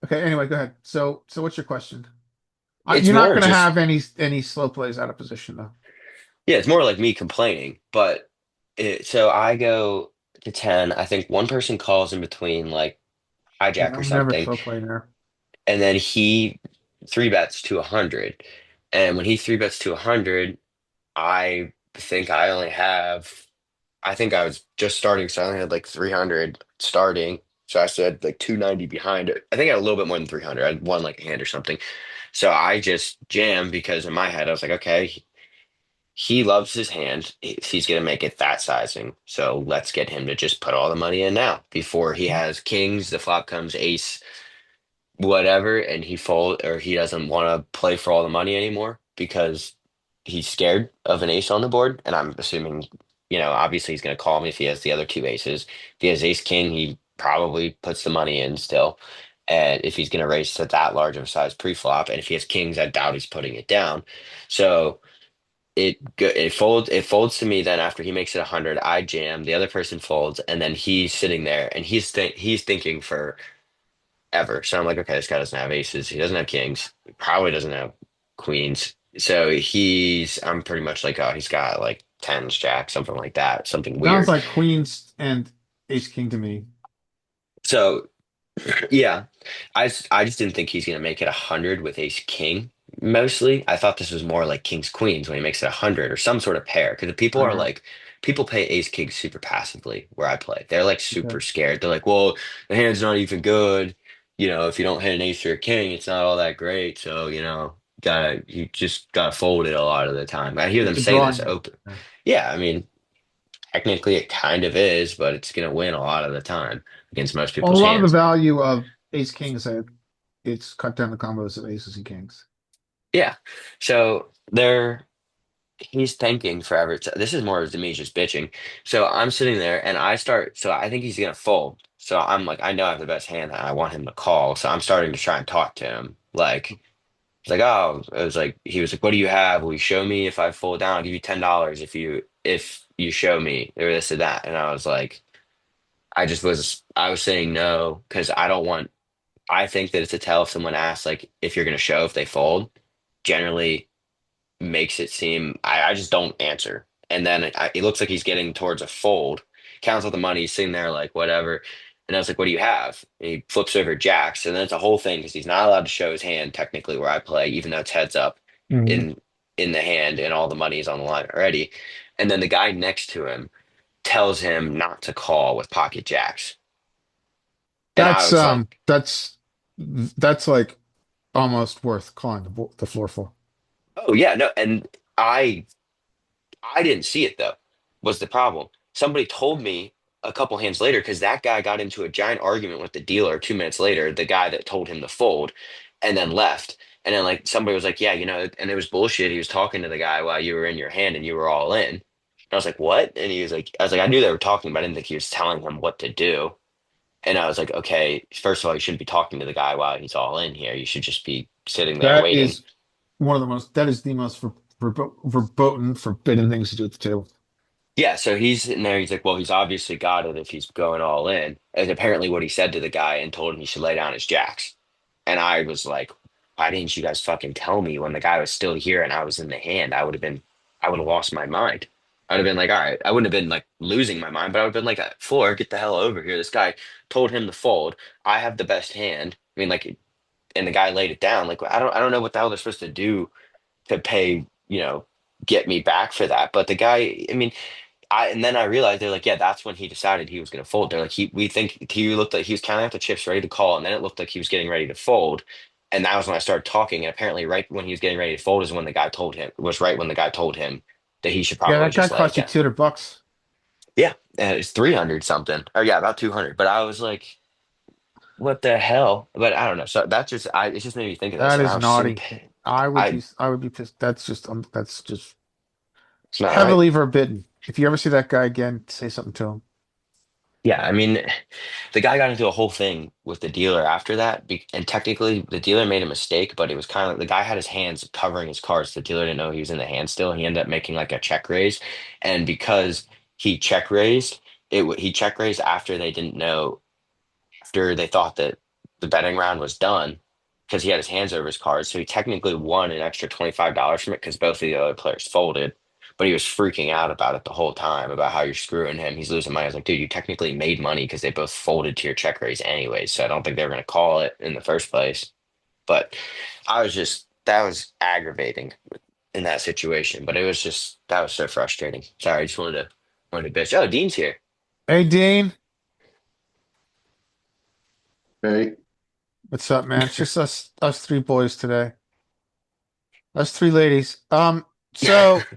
Okay. Anyway, go ahead. So what's your question? It's You're not more going to just, have any slow plays out of position though. yeah, it's more like me complaining. But so I go to 10. I think one person calls in between like Yeah, hijack or I'm never something. slow playing there. And then he three bets to 100. And when he three bets to 100, I think I only have, I think I was just starting, so I only had like 300 starting. So I still had like 290 behind it. I think I had a little bit more than 300. I won like a hand or something. So I just jammed because in my head, I was like, okay, he loves his hand. He's going to make it that sizing. So let's get him to just put all the money in now before he has kings. The flop comes ace whatever, and he fold or he doesn't want to play for all the money anymore because he's scared of an ace on the board. And I'm assuming, obviously he's going to call me if he has the other two aces. If he has ace king, he probably puts the money in still. And if he's going to raise to that large of a size pre-flop, and if he has kings, I doubt he's putting it down. So it folds to me. Then after he makes it 100, I jam. The other person folds, and then he's sitting there and he's thinking for ever. So I'm like, okay, this guy doesn't have aces. He doesn't have kings. He probably doesn't have queens. So I'm pretty much like, oh, he's got like tens, jack, something like that, something Sounds weird. like queens and ace king to me. So yeah, I just didn't think he's gonna make it 100 with ace king. Mostly, I thought this was more like kings queens when he makes it 100 or some sort of pair. Because the people are Uh, like, people play ace king super passively where I play. They're like okay. super scared. They're like, well, the hand's not even good. If you don't hit an ace or a king, it's not all that great. So, you just gotta fold it a lot of the time. I hear them It's a say this drawing hand. open. Yeah. Yeah, I mean, technically it kind of is, but it's gonna win a lot of the time against most Well, a people's lot of the hands. value of ace king is that it's cut down the combos of aces and kings. Yeah. So he's thinking forever. This is more of me just bitching. So I'm sitting there and so I think he's gonna fold. So I'm like, I know I have the best hand and I want him to call. So I'm starting to try and talk to him. Like, it's like, oh, it was like, he was like, what do you have? Will you show me if I fold down? I'll give you $10 if you show me or this or that. And I was like, I was saying no because I think that it's a tell if someone asks like if you're gonna show if they fold. Generally makes it seem I just don't answer. And then it looks like he's getting towards a fold, counts out the money, he's sitting there like whatever. And I was like, what do you have? And he flips over jacks. And then it's a whole thing because he's not allowed to show his hand technically where I play, even though it's heads up Mhm. in the hand and all the money is on the line already. And then the guy next to him tells him not to call with pocket jacks. And I That's was like, that's like almost worth calling the floor for. oh yeah, no. And I didn't see it though, was the problem. Somebody told me a couple hands later because that guy got into a giant argument with the dealer 2 minutes later, the guy that told him to fold, and then left. And then like somebody was like, yeah, and it was bullshit. He was talking to the guy while you were in your hand and you were all in. And I was like, what? And he was like, I was like, I knew they were talking, but I didn't think he was telling him what to do. And I was like, okay, first of all, you shouldn't be talking to the guy while he's all in here. You should just be sitting there That waiting. is that is the most verboten, forbidden things to do at the table. Yeah, so he's sitting there. He's like, well, he's obviously got it if he's going all in. And apparently what he said to the guy and told him he should lay down his jacks. And I was like, why didn't you guys fucking tell me when the guy was still here and I was in the hand? I would have lost my mind. I'd have been like, all right, I wouldn't have been like losing my mind, but I would have been like, Floor, get the hell over here. This guy told him to fold. I have the best hand. I mean, like, and the guy laid it down. Like, I don't know what the hell they're supposed to do to pay, get me back for that. But the guy, I mean, and then I realized they're like, yeah, that's when he decided he was going to fold. They're like, we think he looked like he was counting out the chips, ready to call, and then it looked like he was getting ready to fold. And that was when I started talking. And apparently, right when he was getting ready to fold is when the guy told him was right when the guy told him that he should Yeah, probably that guy just let it cost you go. $200. Yeah, and it's 300 something, or yeah, about 200. But I was like, what the hell? But I don't know. So that just it just made me think of this, That and I is was so naughty. pissed. I I would be pissed. That's just It's not right. heavily forbidden. If you ever see that guy again, say something to him. Yeah, I mean, the guy got into a whole thing with the dealer after that, and technically the dealer made a mistake, but it was kind of the guy had his hands covering his cards. The dealer didn't know he was in the hand still. He ended up making like a check raise, and because he check raised, he check raised after they didn't know after they thought that the betting round was done because he had his hands over his cards. So he technically won an extra $25 from it because both of the other players folded. But he was freaking out about it the whole time about how you're screwing him. He's losing money. I was like, dude, you technically made money because they both folded to your check raise anyways. So I don't think they were going to call it in the first place. But that was aggravating in that situation. But that was so frustrating. Sorry, I just wanted to bitch. Oh, Dean's here. Hey, Dean, Hey, what's up, man? It's just us three boys today. Us three ladies. So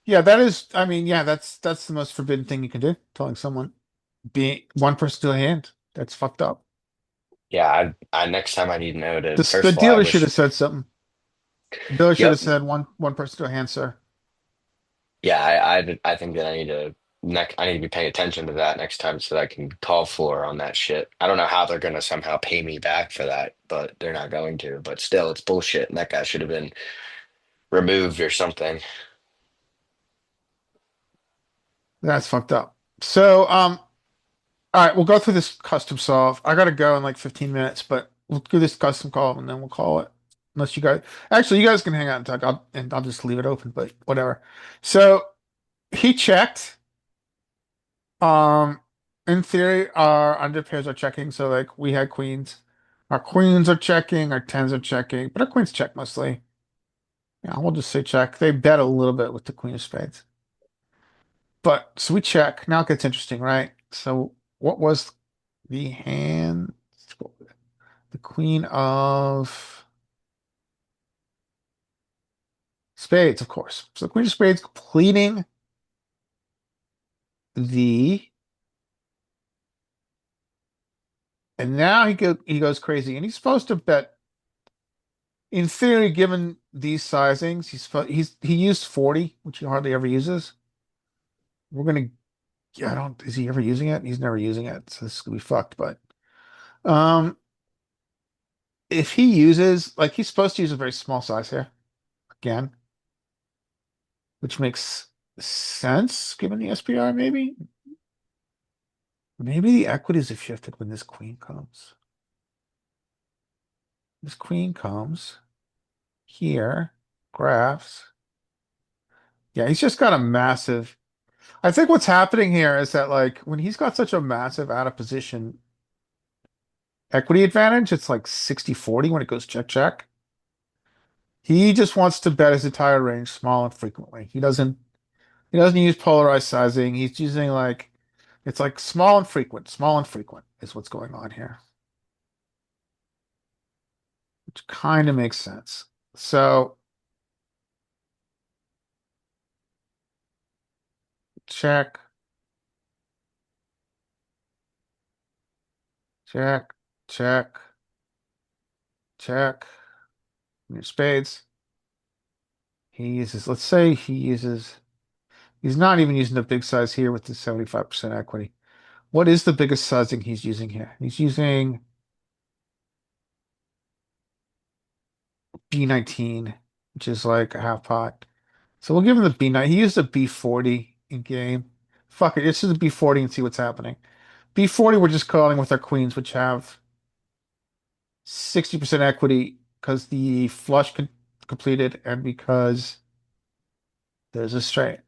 yeah, that is. I mean, yeah, that's the most forbidden thing you can do. Telling someone being one person to a hand. That's fucked up. Yeah, I next time I need to know to The first of all, I dealer should have wish. said something. The dealer should have Yep. said one person to a hand, sir. Yeah, I think that I need to be paying attention to that next time so that I can call for on that shit. I don't know how they're gonna somehow pay me back for that, but they're not going to. But still, it's bullshit, and that guy should have been removed or something. That's fucked up. So, all right, we'll go through this custom solve. I gotta go in like 15 minutes, but we'll do this custom call and then we'll call it. Unless you guys, actually, you guys can hang out and talk. I'll just leave it open, but whatever. So he checked. Um, in theory, our under pairs are checking. So like we had queens, our queens are checking, our tens are checking, but our queens check mostly. Yeah, we'll just say check. They bet a little bit with the queen of spades, but so we check. Now it gets interesting, right? So what was the hand? The queen of spades, of course. So the queen of spades completing the, and now he goes crazy, and he's supposed to bet. In theory, given these sizings, he used 40, which he hardly ever uses. We're gonna, yeah, I don't. Is he ever using it? He's never using it, so this is gonna be fucked. But um, if he uses, like, he's supposed to use a very small size here again, which makes sense given the SPR. Maybe the equities have shifted when this queen comes. This queen comes here, graphs. Yeah, he's just got a massive. I think what's happening here is that, like, when he's got such a massive out of position equity advantage, it's like 60-40 when it goes check check. He just wants to bet his entire range small and frequently. He doesn't use polarized sizing. He's using like it's like small and frequent is what's going on here, which kind of makes sense. So check, check, check, check. Your spades. He uses, let's say he uses, he's not even using the big size here with the 75% equity. What is the biggest sizing he's using here? He's using B19, which is like a half pot. So we'll give him the B9. He used a B40 in game. Fuck it, let's do the B40 and see what's happening. B40, we're just calling with our queens, which have 60% equity because the flush completed and because there's a straight.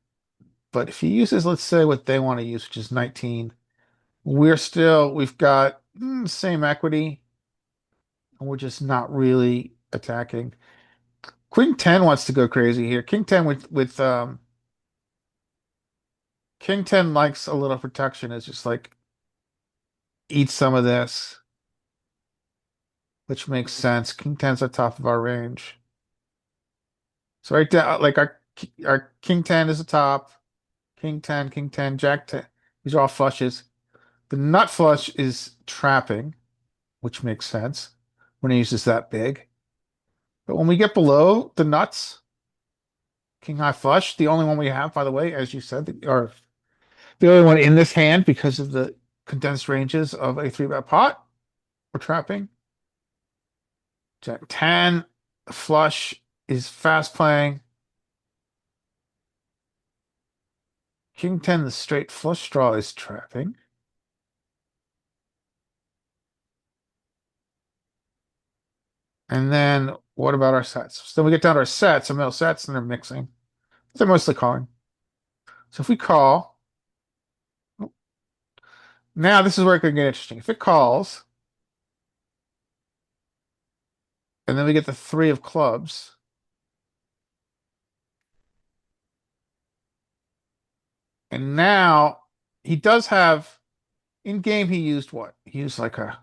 But if he uses, let's say, what they want to use, which is 19, we've got same equity, and we're just not really attacking. Queen 10 wants to go crazy here. King 10 with King 10 likes a little protection. It's just like eat some of this, which makes sense. King 10's at top of our range. So right down, like our King 10 is the top. King 10, Jack 10. These are all flushes. The nut flush is trapping, which makes sense when he uses that big. But when we get below the nuts, King High Flush, the only one we have, by the way, as you said, or the only one in this hand because of the condensed ranges of a 3-bet pot, we're trapping. Jack 10, flush is fast playing. King 10, the straight flush draw is trapping. And then what about our sets? So we get down to our sets, our middle sets, and they're mixing. They're mostly calling. So if we call, now this is where it can get interesting. If it calls, and then we get the 3 of clubs, and now he does have, in game, he used what? He used like a,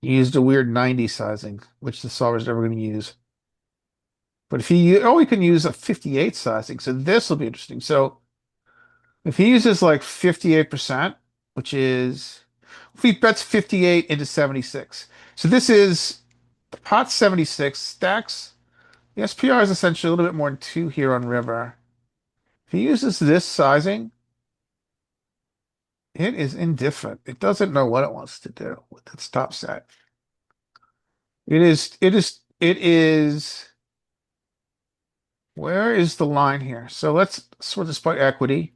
he used a weird 90 sizing, which the solver's never going to use. But if he, oh, he can use a 58 sizing. So this will be interesting. So if he uses like 58%, which is, if he bets 58 into 76. So this is pot 76, stacks. The SPR is essentially a little bit more than 2 here on river. If he uses this sizing, it is indifferent. It doesn't know what it wants to do with its top set. It is, where is the line here? So let's sort this by equity.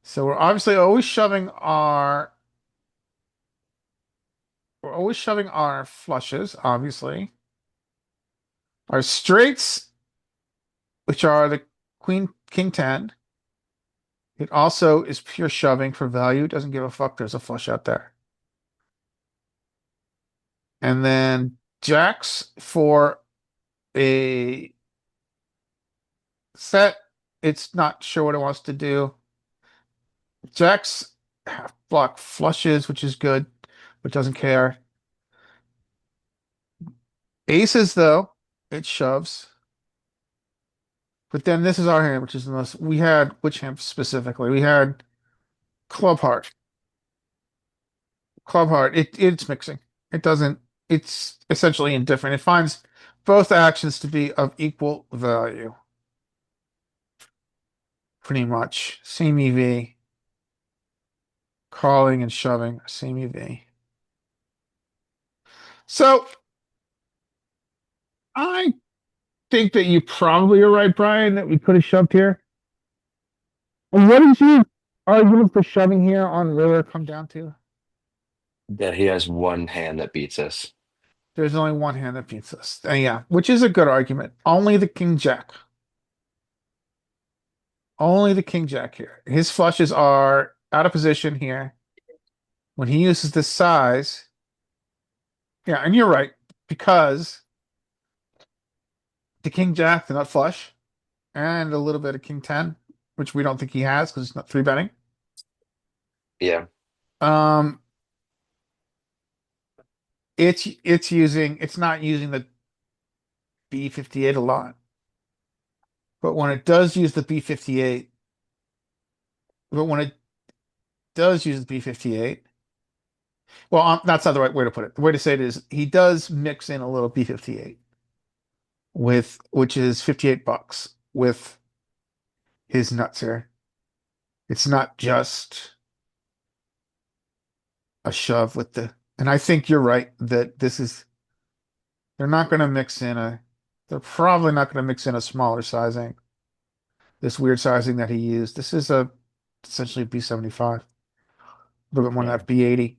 So we're always shoving our flushes, obviously. Our straights, which are the queen, king 10. It also is pure shoving for value. It doesn't give a fuck. There's a flush out there. And then jacks for a set. It's not sure what it wants to do. Jacks half block flushes, which is good, but doesn't care. Aces, though, it shoves. But then this is our hand, which is the most. We had which hand specifically? We had club heart. Club heart. It's mixing. It doesn't. It's essentially indifferent. It finds both actions to be of equal value. Pretty much. Same EV. Calling and shoving. Same EV. So I think that you probably are right, Brian, that we could have shoved here. And what is your argument for shoving here on river come down to? That he has one hand that beats us. There's only one hand that beats us. Yeah, which is a good argument. Only the king jack. Only the king jack here. His flushes are out of position here. When he uses this size, yeah, and you're right, because the king jack, the nut flush, and a little bit of king 10, which we don't think he has because it's not 3-betting. Yeah. Um, it's not using the B58 a lot. But when it does use the B58, but when it does use the B58, well, that's not the right way to put it. The way to say it is he does mix in a little B58 with, which is $58 with his nuts here. It's not just a shove with the, and I think you're right that this is, they're not going to mix in a, they're probably not going to mix in a smaller sizing, this weird sizing that he used. This is a essentially B75, a little bit more than Yeah. that B80.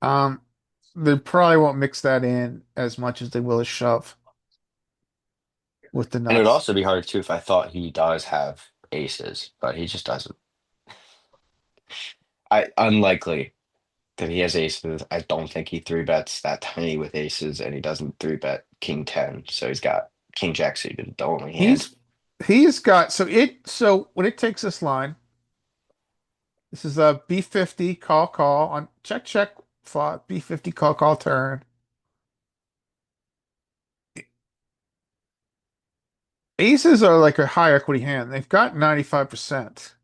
Um, they probably won't mix that in as much as they will a shove with the And it would nuts. also be hard too if I thought he does have aces, but he just doesn't. I unlikely that he has aces. I don't think he three bets that tiny with aces, and he doesn't three bet king 10. So he's got king jack suited, the only hand. He's he's got so when it takes this line, this is a B50 call call on check check flop B50 call call turn. Aces are like a high equity hand. They've got 95%,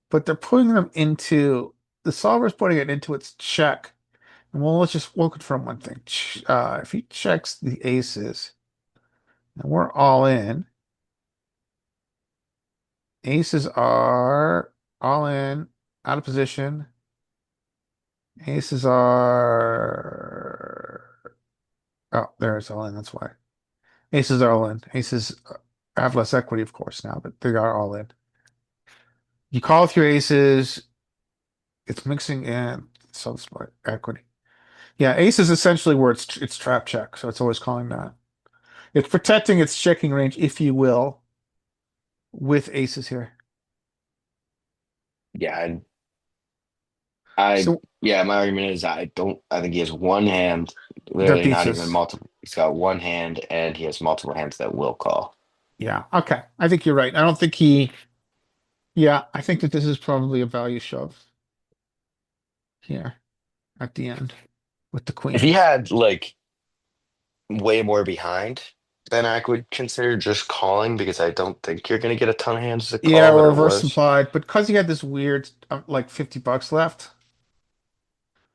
but they're putting them into the solver's putting it into its check. And we'll confirm one thing. If he checks the aces and we're all in, aces are all in, out of position. Aces are oh, there it's all in. That's why. Aces are all in. Aces have less equity, of course, now, but they are all in. You call with your aces, it's mixing in some split equity. Yeah, ace is essentially where it's trap check, so it's always calling that. It's protecting its checking range, if you will, with aces here. Yeah, and I So yeah, my argument is I think he has one hand, that literally beats not even us. multiple. He's got one hand and he has multiple hands that will call. Yeah, okay. I think you're right. I don't think he, yeah, I think that this is probably a value shove here at the end with the If he queens. had like way more behind, then I would consider just calling because I don't think you're gonna get a ton of hands to Yeah, call that are reverse worse. implied, but because he had this weird, like $50 left,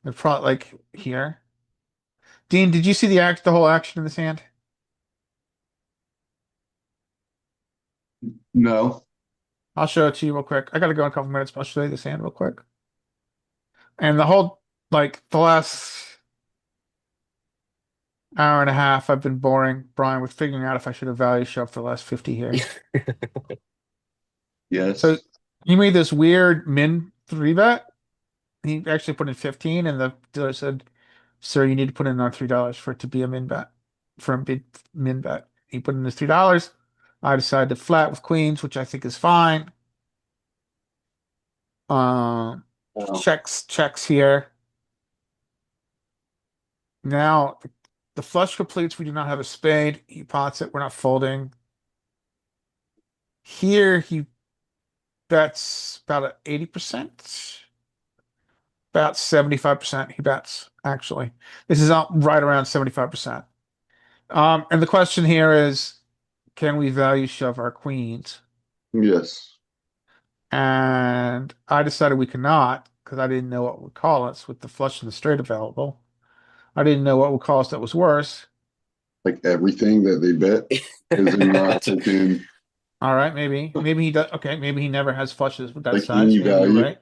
it probably like here. Dean, did you see the whole action in this hand? No. I'll show it to you real quick. I gotta go in a couple minutes, but I'll show you this hand real quick. And the whole, like, the last hour and a half, I've been boring Brian with figuring out if I should have value shoved for the last 50 here. So Yes. you made this weird min three bet. He actually put in 15, and the dealer said, "Sir, you need to put in another $3 for it to be a min bet, for a big min bet." He put in his $3. I decided to flat with queens, which I think is fine. Um, Oh. checks here. Now the flush completes. We do not have a spade. He pots it. We're not folding. Here he bets about 80%. About 75% he bets, actually. This is out right around 75%. And the question here is, can we value shove our queens? Yes. And I decided we cannot because I didn't know what would call us with the flush and the straight available. I didn't know what would call us that was worse. Like everything that they bet is in not That's freaking All right, maybe he does. Okay, maybe he never has flushes with that like size. any Maybe you're value. right.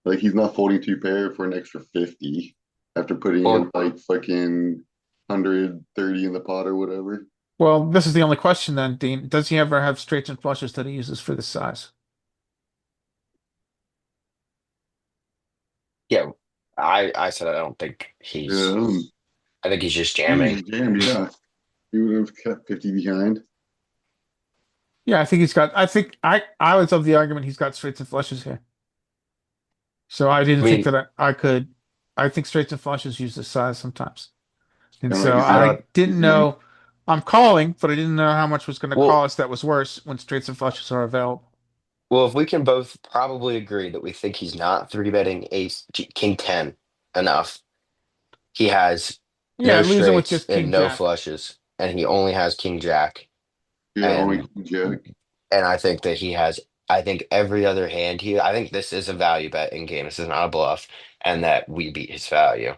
Like he's not folding two pair for an extra 50 after putting in well, like fucking 130 in the pot or whatever. Well, this is the only question then, Dean. Does he ever have straights and flushes that he uses for this size? yeah. I said I don't think Yeah. I think he's just He was jamming. just jammed, yeah. He would have kept 50 behind. Yeah, I think he's got. I was of the argument he's got straights and flushes here. So I didn't I think mean, that I could. I think straights and flushes use this size sometimes, and Kind of like so he's I not I don't didn't using them. know. I'm calling, but I didn't know how much was going to call well us that was worse when straights and flushes are available. well if we can both probably agree that we think he's not three betting king 10 enough. He has Yeah, no and losing with straights just and king no jack. flushes, and he only has king jack. Yeah, only And Jack. and I think that he has I think every other hand here, I think this is a value bet in game. This is not a bluff, and that we beat his value.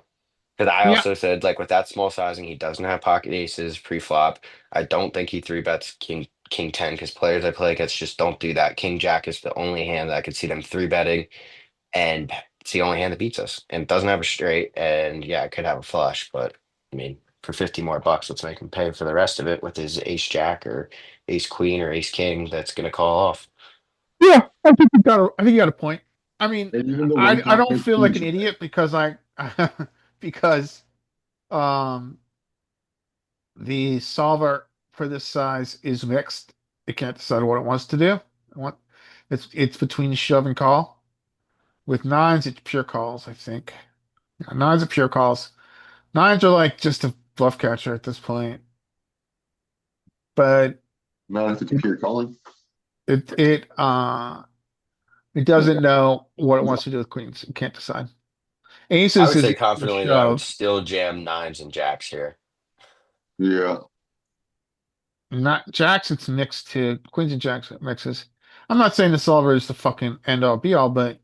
Because I Yeah, also said, like, with that small sizing, he doesn't have pocket aces pre-flop. I don't think he three bets King 10 because players I play against just don't do that. King Jack is the only hand that I could see them three betting, and it's the only hand that beats us. And it doesn't have a straight, and yeah, it could have a flush, but I mean, for 50 more bucks, let's make him pay for the rest of it with his ace jack or ace queen or ace king that's gonna call off. yeah. I think you got a point. I mean, And even the one I don't combo feel King like an Jack. idiot because because um the solver for this size is mixed. It can't decide what it wants to do. It's between shove and call. With nines, it's pure calls, I think. Yeah, nines are pure calls. Nines are like just a bluff catcher at this point. But Not if it's it pure calling. it it uh it Like, doesn't know what it wants to do with queens. It can't decide. I Aces would is say the confidently that I would shove. still jam nines and jacks here. yeah. Not jacks, it's mixed to queens and jacks it mixes. I'm not saying the solver is the fucking end all be all, but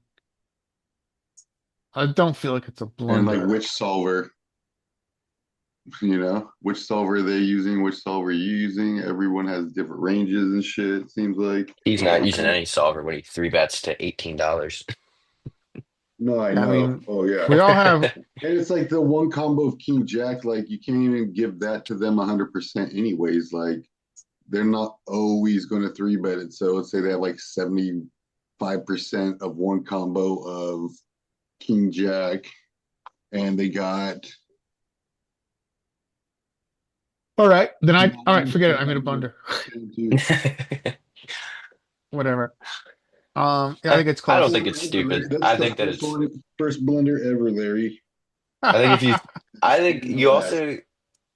I don't feel like it's a And like blunder. which solver, which solver are they using? Which solver are you using? Everyone has different ranges and shit, it seems like. He's not using any solver when he three bets to $18. No, I Yeah, I know. mean, Oh yeah. we all have. And it's like the one combo of King Jack, like you can't even give that to them 100% anyways. Like they're not always going to three bet it. So let's say they have like 75% of one combo of King Jack, and they got All right, forget it. I made a blunder. two. Whatever. Yeah, I I think it's I First don't close. think one it's ever, Larry. stupid. That's I the think that it's first blunder ever, Larry. I think if you I think You you know that.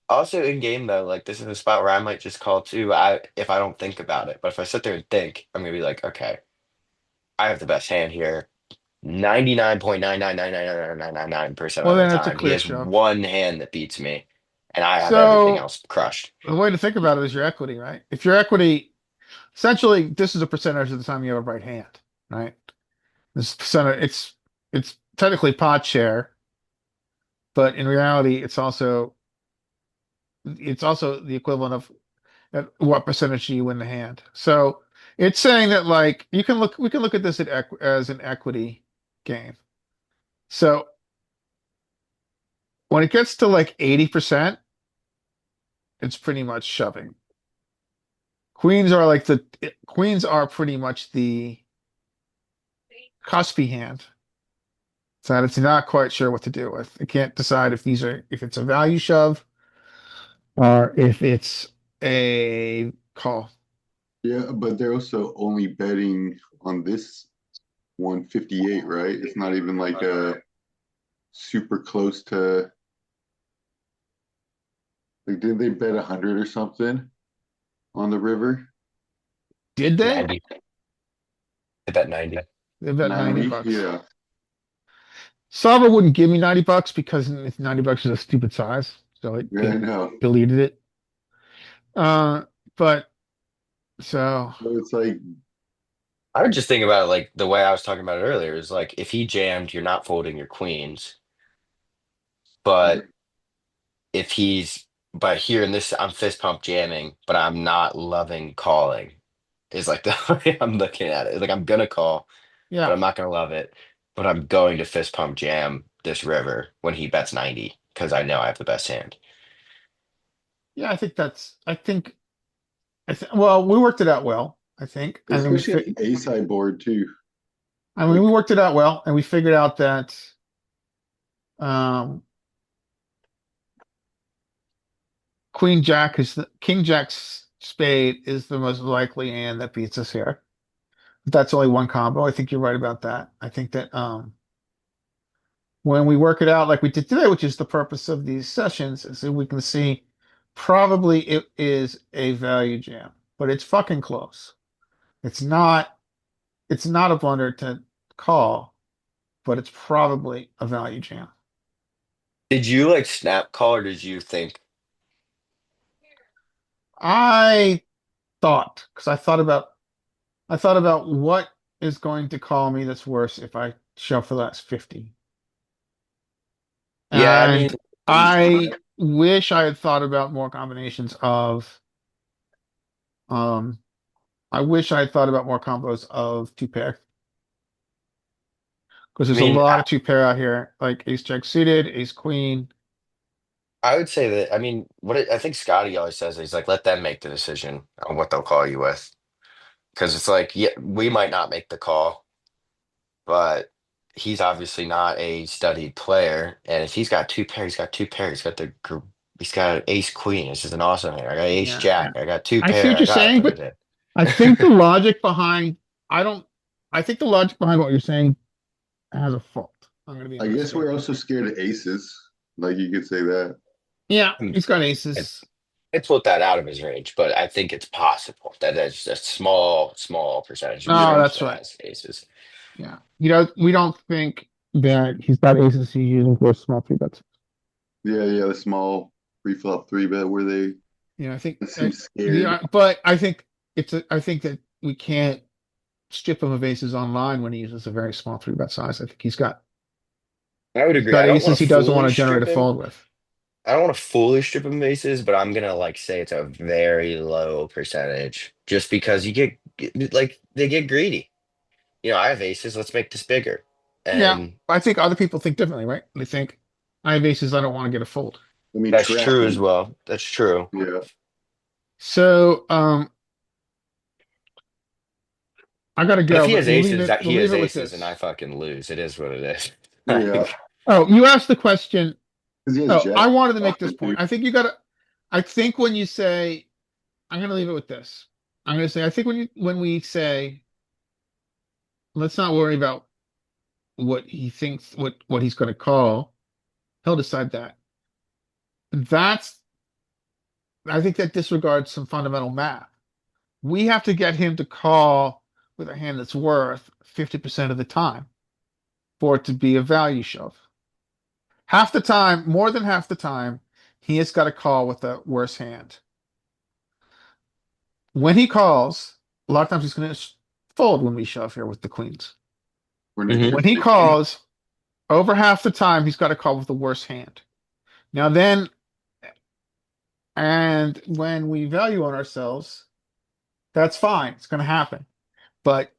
also in game though, like this is a spot where I might just call too. I if I don't think about it. But if I sit there and think, I'm gonna be like, okay, I have the best hand here. 99.9999999% Well, of the then it's a time. He clear has shove. one hand that beats me, and I have everything So else crushed. the way to think about it is your equity, right? If your equity, essentially, this is a percentage of the time you have a right hand, right? This percentage, it's technically pot share, but in reality, it's also the equivalent of at what percentage do you win the hand. So it's saying that like we can look at this as an equity game. So when it gets to like 80%, it's pretty much shoving. Queens are pretty much the cuspy hand. So that it's not quite sure what to do with. It can't decide if it's a value shove or if it's a call. Yeah, but they're also only betting on this 158, right? It's not even like a super close to like did they bet 100 or something on the river? Did they? 90. I bet 90. They bet 90 90? bucks. Yeah. Solver wouldn't give me 90 bucks because 90 bucks is a stupid size. So Yeah, I it know. deleted it. Uh, but so So it's like I would just think about it like the way I was talking about it earlier is like if he jammed, you're not folding your queens. But if he's but here in this I'm fist pump jamming, but I'm not loving calling is like the way I'm looking at it. Like I'm gonna call, but yeah, I'm not gonna love it. But I'm going to fist pump jam this river when he bets 90 because I know I have the best hand. yeah, well, we worked it out well, I think. especially at the A side board too. I mean, we Like worked it out well and we figured out that um King Jack's spade is the most likely hand that beats us here. That's only one combo. I think you're right about that. I think that when we work it out like we did today, which is the purpose of these sessions, is so we can see probably it is a value jam, but it's fucking close. It's not it's not a blunder to call, but it's probably a value jam. Did you like snap call or did you think I thought, because I thought about I thought about what is going to call me that's worse if I shove for the last 50. Yeah, I mean, And I wish I had thought about more combinations of um I wish I had thought about more combos of two pair. Because I there's a mean, lot I, of two pair out here, like ace jack suited, ace queen. I would say that. I mean, I think Scotty always says he's like, let them make the decision on what they'll call you with, because it's like, yeah, we might not make the call, but he's obviously not a studied player, and if he's got two pair, he's got two pair. He's got ace queen. This is an awesome hand. I got ace Yeah, yeah. jack. I got two I see pair. what I you're gotta saying, put but it in. I think the logic behind I don't I think the logic behind what you're saying has a fault. I'm gonna be I honest guess here. we're also scared of aces. Like you could say that. Yeah, Hmm. he's got It, aces. it put that out of his range, but I think it's possible that there's a small percentage of his Oh, Yeah. range that's that right. has aces. Yeah. We don't think that he's got aces he's using for small three bets. Yeah, the small pre-flop three bet where they Yeah, I think seem scared. but I think I think that we can't strip him of aces online when he uses a very small three bet size. I think I would he's agree. got I don't want aces to he doesn't want fully to generate strip a him. fold with. I don't want to fully strip him of aces, but I'm gonna like say it's a very low percentage, just because like they get greedy. I have aces. Let's make this bigger, Yeah, and I think other people think differently, right? They think I have aces, I don't want to get a fold. I mean, that's trap true as them. well. That's true. Yeah. So I gotta But if go, he but has aces, we'll he leave has it with aces, and I this. fucking lose. It is what it is. Yeah. Like, Oh, you asked the question. Because he has Oh, I jack wanted to make off this the point. dude. I think when you say, I'm gonna leave it with this. I'm gonna say, I think when we say, let's not worry about what he thinks, what he's gonna call, he'll decide that. That's, I think that disregards some fundamental math. We have to get him to call with a hand that's worth 50% of the time for it to be a value shove. Half the time, more than half the time, he has got a call with a worse hand. When he calls, a lot of times he's going to fold when we shove here with the queens. We're mhm. When he negative. calls, over half the time he's got a call with the worse hand. Now then, and when we value on ourselves, that's fine. It's going to happen. But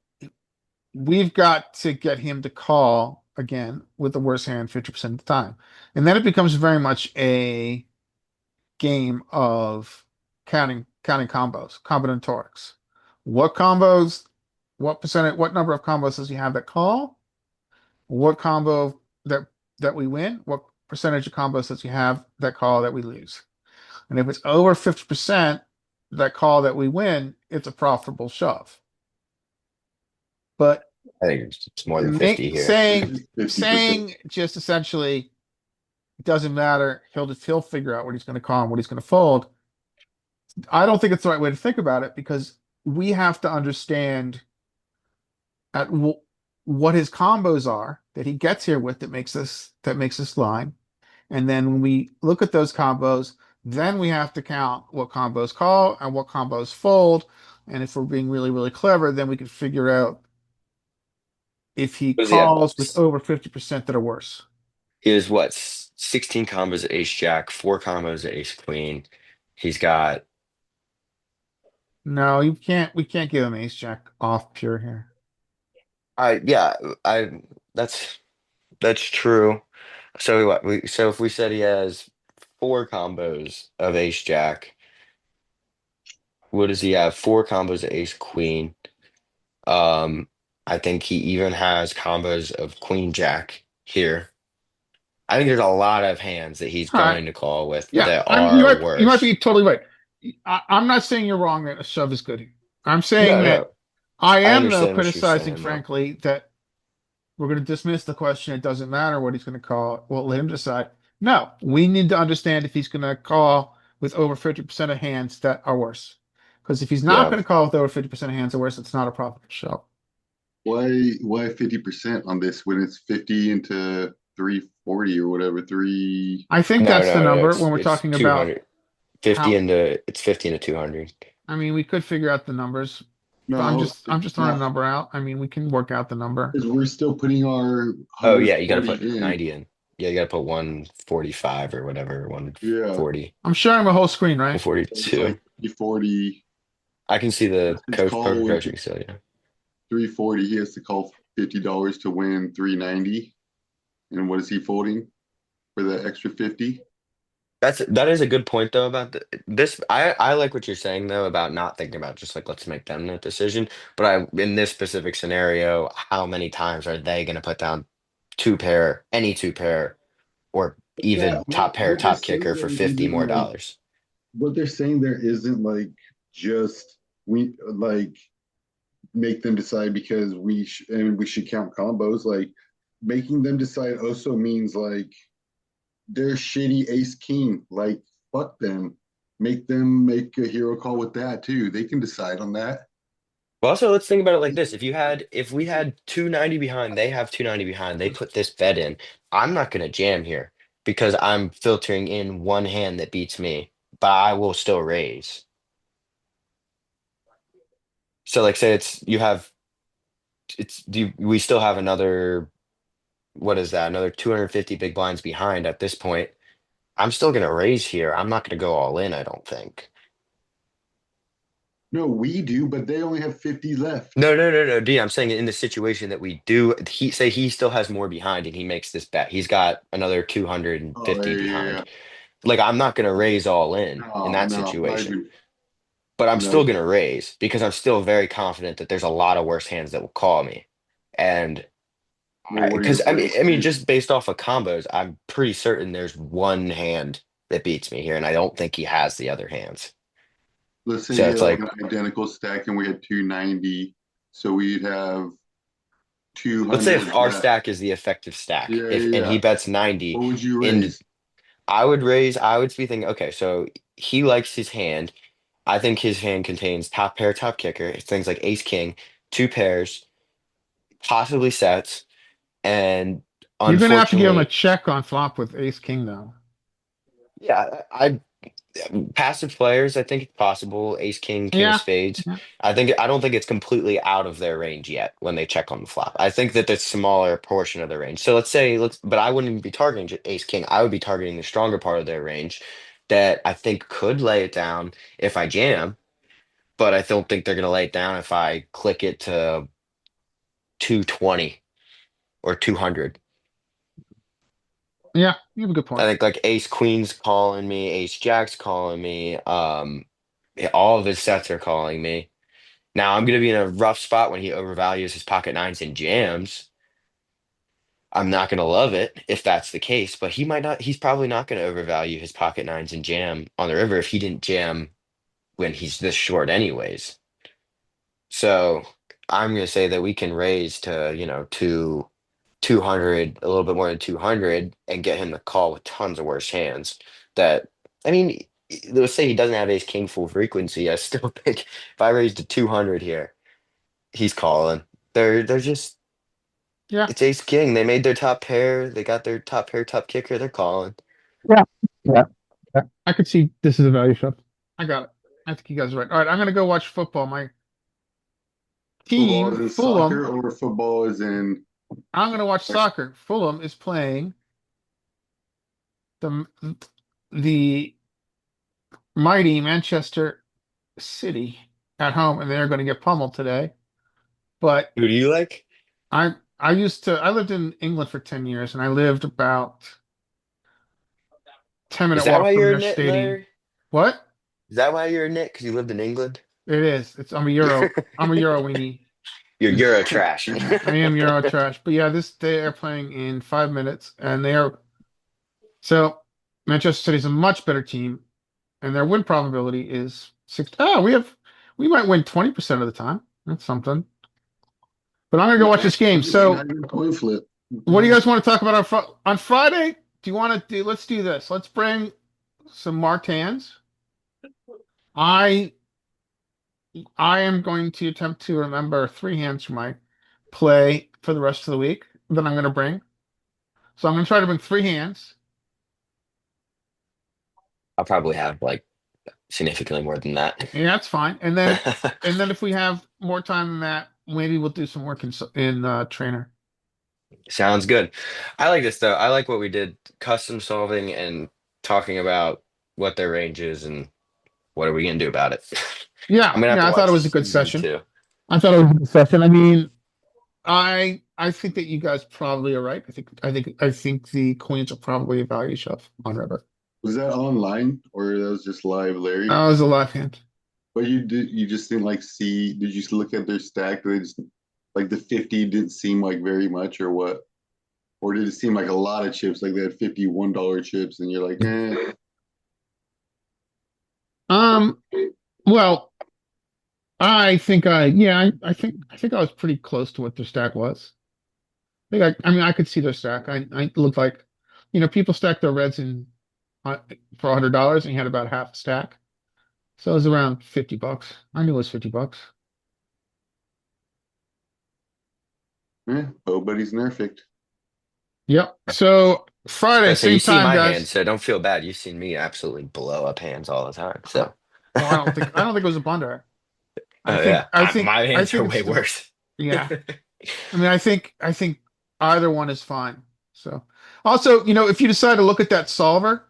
we've got to get him to call again with the worst hand 50% of the time. And then it becomes very much a game of counting combos, combinatorics. What combos, what number of combos does he have that call? What combo that we win? What percentage of combos does he have that call that we lose? And if it's over 50%, that call that we win, it's a profitable shove. But I think it's more than 50 here. saying It's 50%. just essentially it doesn't matter. He'll figure out what he's going to call and what he's going to fold. I don't think it's the right way to think about it because we have to understand at what his combos are that he gets here with that makes this line. And then when we look at those combos, then we have to count what combos call and what combos fold. And if we're being really, really clever, then we can figure out if he What does he have? calls with over 50% that are worse. He has what? 16 combos of ace jack, four combos of ace queen. He's got No, we can't give him ace jack off pure here. I yeah, I that's true. So so if we said he has four combos of ace jack, what does he have? Four combos of ace queen. Um, I think he even has combos of queen jack here. I think there's a lot of hands that he's All right. going to call with Yeah, that I'm are you might worse. be totally right. I'm not saying you're wrong that a shove is good here. I'm saying No, that no, I I am though understand what you're criticizing saying though. frankly that we're going to dismiss the question. It doesn't matter what he's going to call. Well, let him decide. No, we need to understand if he's going to call with over 50% of hands that are worse. Because if he's not Yeah. going to call with over 50% of hands that are worse, it's not a profitable shove. Why 50% on this when it's 50 into 340 or whatever? Three. I think No, that's the no, number when we're it's talking about 200. 50 how. into it's 50 into 200. I mean, we could figure out the numbers. No, But I was I'm just throwing a not number out. I mean, we can work out the number. because we're still putting our Oh yeah, you got to 140 put in. 90 in. Yeah, you got to put 145 or whatever, Yeah, 140, I'm sharing my whole screen, right? so it's 142. like 340. I can see the His coach poker call was coaching still, yeah. 340. He has to call $50 to win 390. And what is he folding for the extra 50? That is a good point though about this. I like what you're saying though about not thinking about just like let's make them the decision. But in this specific scenario, how many times are they going to put down two pair, any two pair, or Yeah, even top pair, what they're top saying kicker for there 50 isn't more like dollars? what they're saying there isn't like just we like make them decide because we should count combos. Like making them decide also means like they're shitty ace king. Like fuck them. Make them make a hero call with that too. They can decide on that. But also, let's think about it like this. If we had 290 behind, they have 290 behind, they put this bet in, I'm not going to jam here because I'm filtering in one hand that beats me, but I will still raise. So like say we still have another, what is that? Another 250 big blinds behind at this point. I'm still going to raise here. I'm not going to go all in, I don't think. No, we do, but they only have 50 left. No, D. I'm saying in the situation that we do, he still has more behind and he makes this bet. He's got another Oh 250 yeah. behind. Like I'm not gonna raise all in No, that no, not situation, even but I'm no. still gonna raise because I'm still very confident that there's a lot of worse hands that will call me. And Well, what are because your worst I mean, hands? just based off of combos, I'm pretty certain there's one hand that beats me here, and I don't think he has the other hands. Let's say So he it's had like like, an identical stack and we had 290. So we'd have let's say 200 if our left. stack is the effective stack, Yeah, if yeah, and he yeah. bets 90, What would you and raise? I would raise, I would be thinking, okay, so he likes his hand. I think his hand contains top pair, top kicker. It's things like ace, king, two pairs, possibly sets, and You're gonna have to give him a unfortunately, check on flop with ace king though. yeah, I passive players, I think it's possible. Ace, king of Yeah. spades. Yeah. I don't think it's completely out of their range yet when they check on the flop. I think that that's smaller portion of their range. So but I wouldn't even be targeting ace, king. I would be targeting the stronger part of their range that I think could lay it down if I jam, but I don't think they're going to lay it down if I click it to 220 or 200. Yeah, you have a good I point. think like ace queen's calling me, ace jack's calling me, yeah, all of his sets are calling me. Now I'm going to be in a rough spot when he overvalues his pocket nines and jams. I'm not going to love it if that's the case, but he's probably not going to overvalue his pocket nines and jam on the river if he didn't jam when he's this short anyways. So I'm going to say that we can raise to, 200, a little bit more than 200 and get him to call with tons of worse hands that, I mean, let's say he doesn't have ace king full frequency. I still think if I raised to 200 here, he's calling. They're just Yeah. it's ace king. They made their top pair. They got their top pair, top kicker. They're calling. Yeah. Yeah. Yeah. I could see this is a value shop. I got it. I think you guys are right. All right, I'm gonna go watch football. My Football team, is in Fulham. soccer or football is in I'm gonna watch soccer. Fulham is playing the the mighty Manchester City at home, and they're gonna get pummeled today. But Who do you like? I lived in England for 10 years, and I lived about 10 Is minute that why walk from you're a their nit, stadium. Larry? What? Is that why you're a nit? Because you lived in England? It is. I'm a Euro weenie. You're Euro trash. I am Euro trash. But yeah, they are playing in 5 minutes, and they are so Manchester City is a much better team, and their win probability is six. Oh, we might win 20% of the time. That's something. But I'm gonna go watch this game. So, not even coin flip. what do you guys want to talk about on Friday? Do you want to do? Let's do this. Let's bring some Martins. I I am going to attempt to remember three hands from my play for the rest of the week that I'm going to bring. So I'm going to try to bring three hands. I'll probably have like significantly more than that. Yeah, that's fine. And then if we have more time than that, maybe we'll do some work in trainer. Sounds good. I like this though. I like what we did, custom solving and talking about what their range is and what are we gonna do about it. I'm Yeah, gonna have yeah, to I thought watch it was a good season session. two. I thought it was a good session. I mean, I think that you guys probably are right. I think the queens are probably a value shove on river. Was that online or that was just live, Larry? That was a live hand. But you just didn't like see, did you just look at their stack? They just like the 50 didn't seem like very much or what? Or did it seem like a lot of chips, like they had $51 chips and you're like, eh. Um, well, I think I was pretty close to what their stack was. I mean, I could see their stack. I looked like, people stack their reds in uh, for $100, and you had about half a stack, so it was around $50. I knew it was $50. Nobody's nerfed. Yep. So Friday, So you same see time, my hand, guys. so don't feel bad. You've seen me absolutely blow up hands all the time. So Well, I don't think it was a blunder. I think yeah, I think my I hands are think it's way still, worse. yeah. I mean, I think either one is fine. So also, if you decide to look at that solver,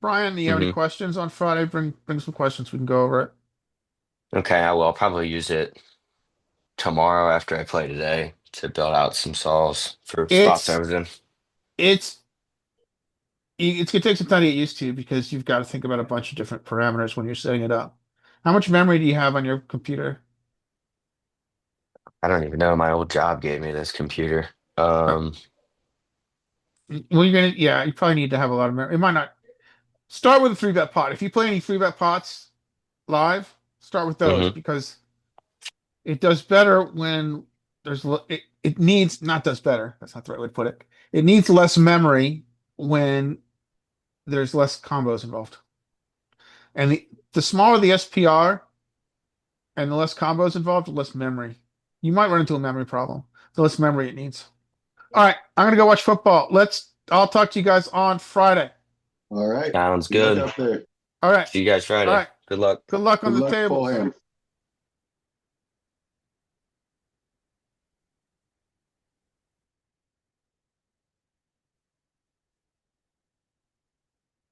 Brian, do you have any hmm questions on Friday? Bring some questions. We can go over it. Okay, I will. I'll probably use it tomorrow after I play today to build out some solves for spots I It's was in. it's it's gonna take some time to get used to because you've got to think about a bunch of different parameters when you're setting it up. How much memory do you have on your computer? I don't even know. My old job gave me this computer. Uh, Um, well, you probably need to have a lot of memory. It might not start with a three bet pot. If you play any three bet pots live, start with those mhm. because it does better when it needs not does better. That's not the right way to put it. It needs less memory when there's less combos involved. And the smaller the SPR and the less combos involved, the less memory. You might run into a memory problem. The less memory it needs. All right, I'm gonna go watch football. I'll talk to you guys on Friday. All right. Sounds Good luck good. out there. All right. See you guys All Friday. right. Good luck. Good luck on Good the luck, tables. Fulham.